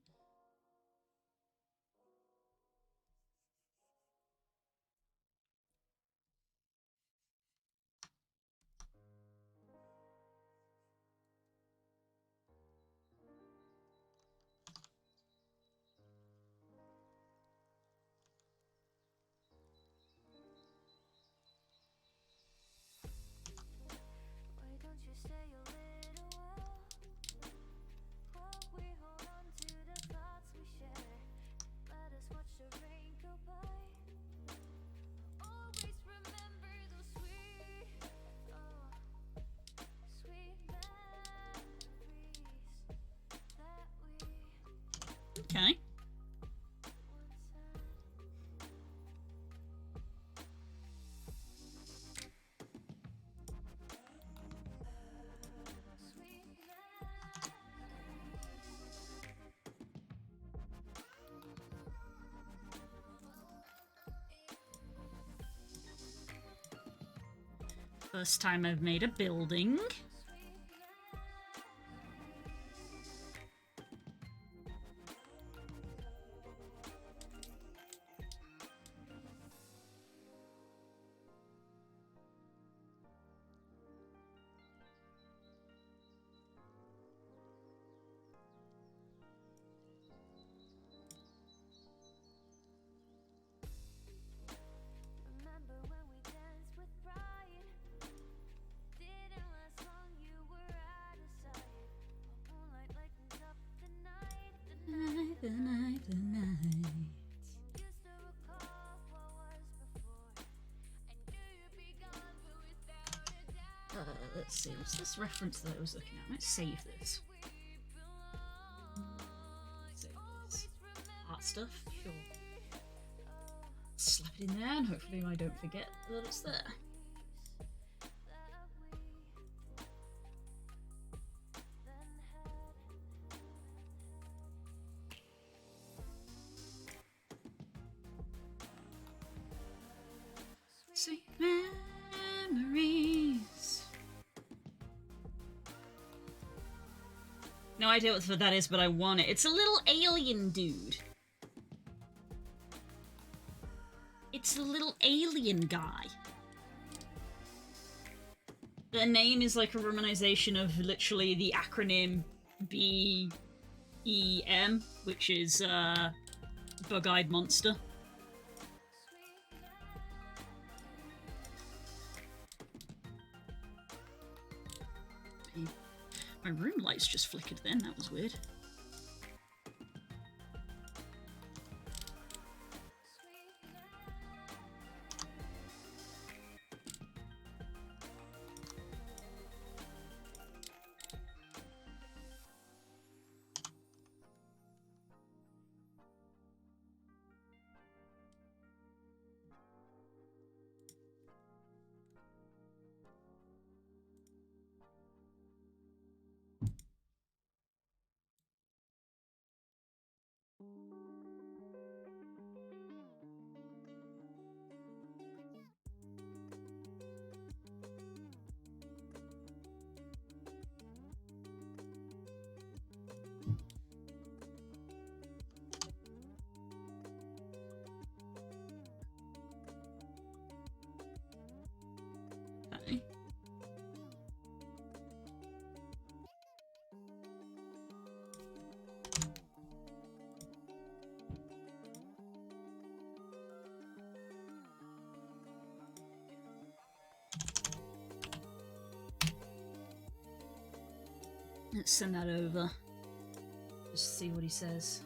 First time I've made a building.
Remember when we danced with pride? Didn't last long, you were out of sight. Moonlight lightens up the night,
The night.
Used to recall what was before. I knew you'd be gone, but without a doubt.
Let's see, what's this reference that I was looking at? Let's save this. Save this. Art stuff, sure. Slap it in there and hopefully I don't forget that it's there. Sweet memories. No idea what that is, but I want it. It's a little alien dude. It's a little alien guy. Their name is like a romanization of literally the acronym BEM, which is Bug-Eyed Monster. My room lights just flickered then, that was weird. Okay. Let's send that over. Just see what he says.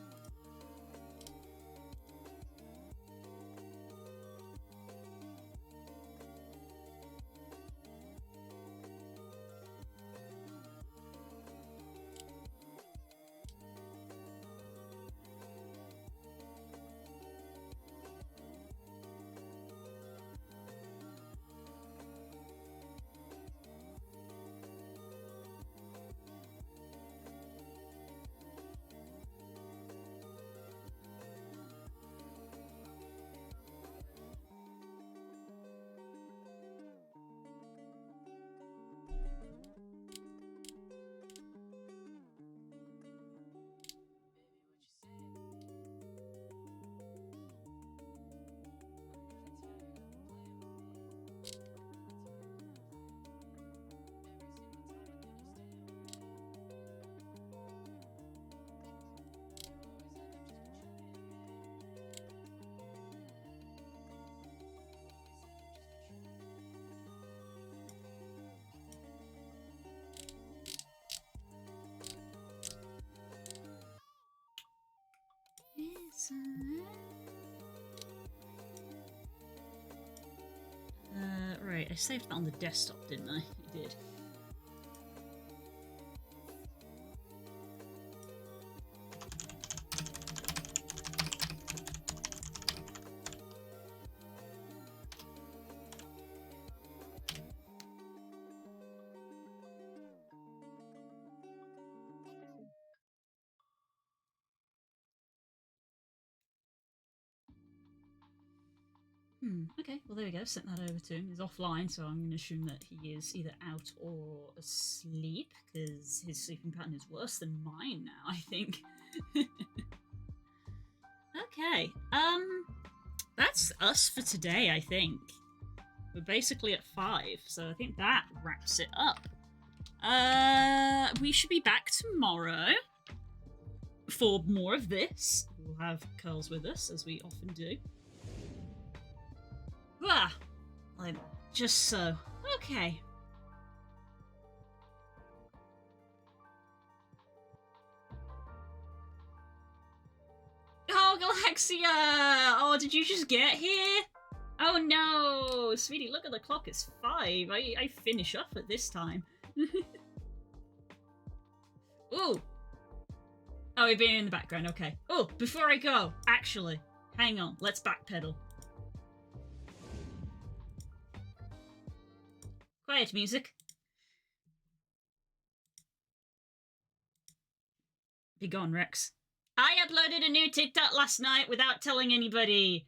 Right, I saved that on the desktop, didn't I? I did. Okay, well there we go. Sent that over to him. He's offline, so I'm going to assume that he is either out or asleep, because his sleeping pattern is worse than mine now, I think. Okay, that's us for today, I think. We're basically at 5, so I think that wraps it up. We should be back tomorrow for more of this. We'll have Curls with us, as we often do. Ah, like, just so. Okay. Oh, Galaxia! Oh, did you just get here? Oh no! Sweetie, look at the clock, it's 5. I finish up at this time. Ooh! Oh, we've been in the background, okay. Oh, before I go, actually, hang on, let's backpedal. Quiet music. Be gone, Rex. I uploaded a new TikTok last night without telling anybody.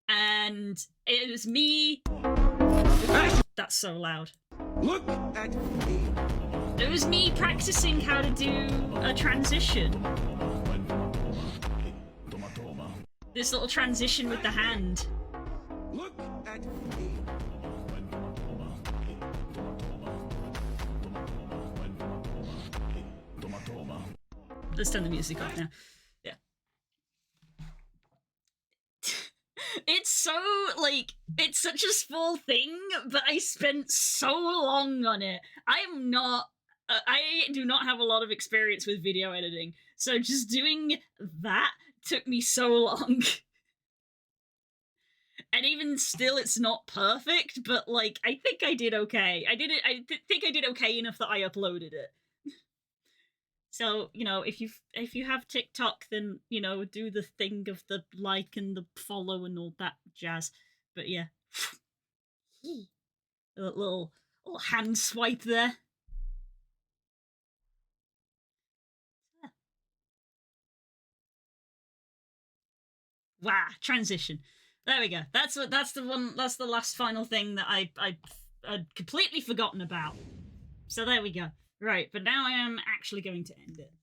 And it was me. That's so loud.
Look at me.
It was me practicing how to do a transition. This little transition with the hand.
Look at me.
Let's turn the music off now. Yeah. It's so, like, it's such a small thing, but I spent so long on it. I'm not, I do not have a lot of experience with video editing, so just doing that took me so long. And even still, it's not perfect, but, like, I think I did okay. I think I did okay enough that I uploaded it. So, you know, if you have TikTok, then, you know, do the thing of the like and the follow and all that jazz. But yeah. A little hand swipe there. Wow, transition. There we go. That's the last final thing that I'd completely forgotten about. So there we go. Right, but now I am actually going to end it.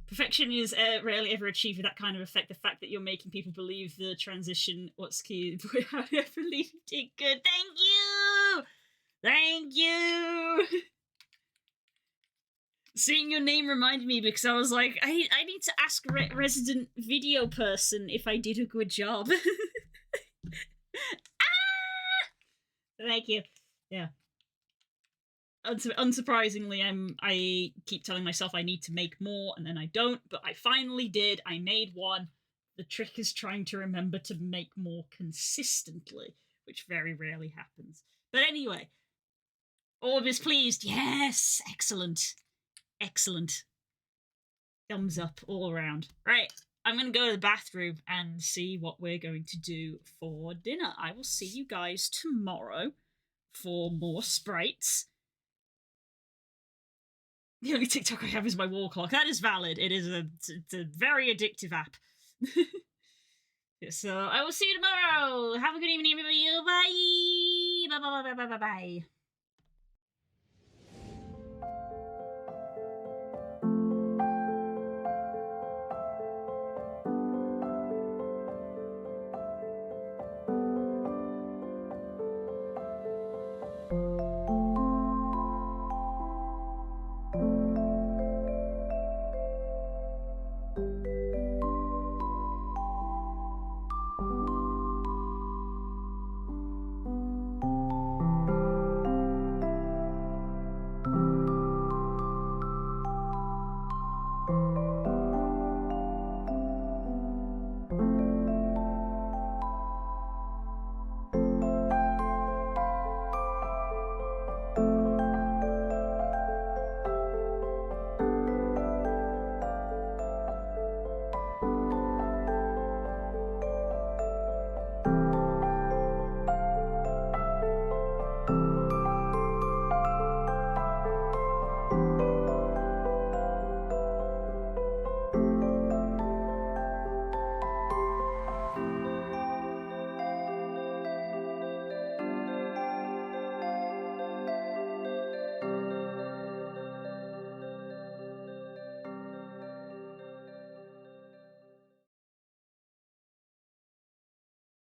Perfection is rarely ever achieved with that kind of effect. The fact that you're making people believe the transition, what's key? How do I believe you did good? Thank you! Thank you! Seeing your name reminded me because I was like, I need to ask resident video person if I did a good job. Ah! Thank you. Yeah. Unsurprisingly, I keep telling myself I need to make more, and then I don't, but I finally did. I made one. The trick is trying to remember to make more consistently, which very rarely happens. But anyway, Orb is pleased. Yes! Excellent. Excellent. Thumbs up all around. Right, I'm going to go to the bathroom and see what we're going to do for dinner. I will see you guys tomorrow for more Sprites. The only TikTok I have is my wall clock. That is valid. It's a very addictive app. So I will see you tomorrow. Have a good evening, everybody. Bye. Bye. Bye. Bye. Bye. Bye. Bye.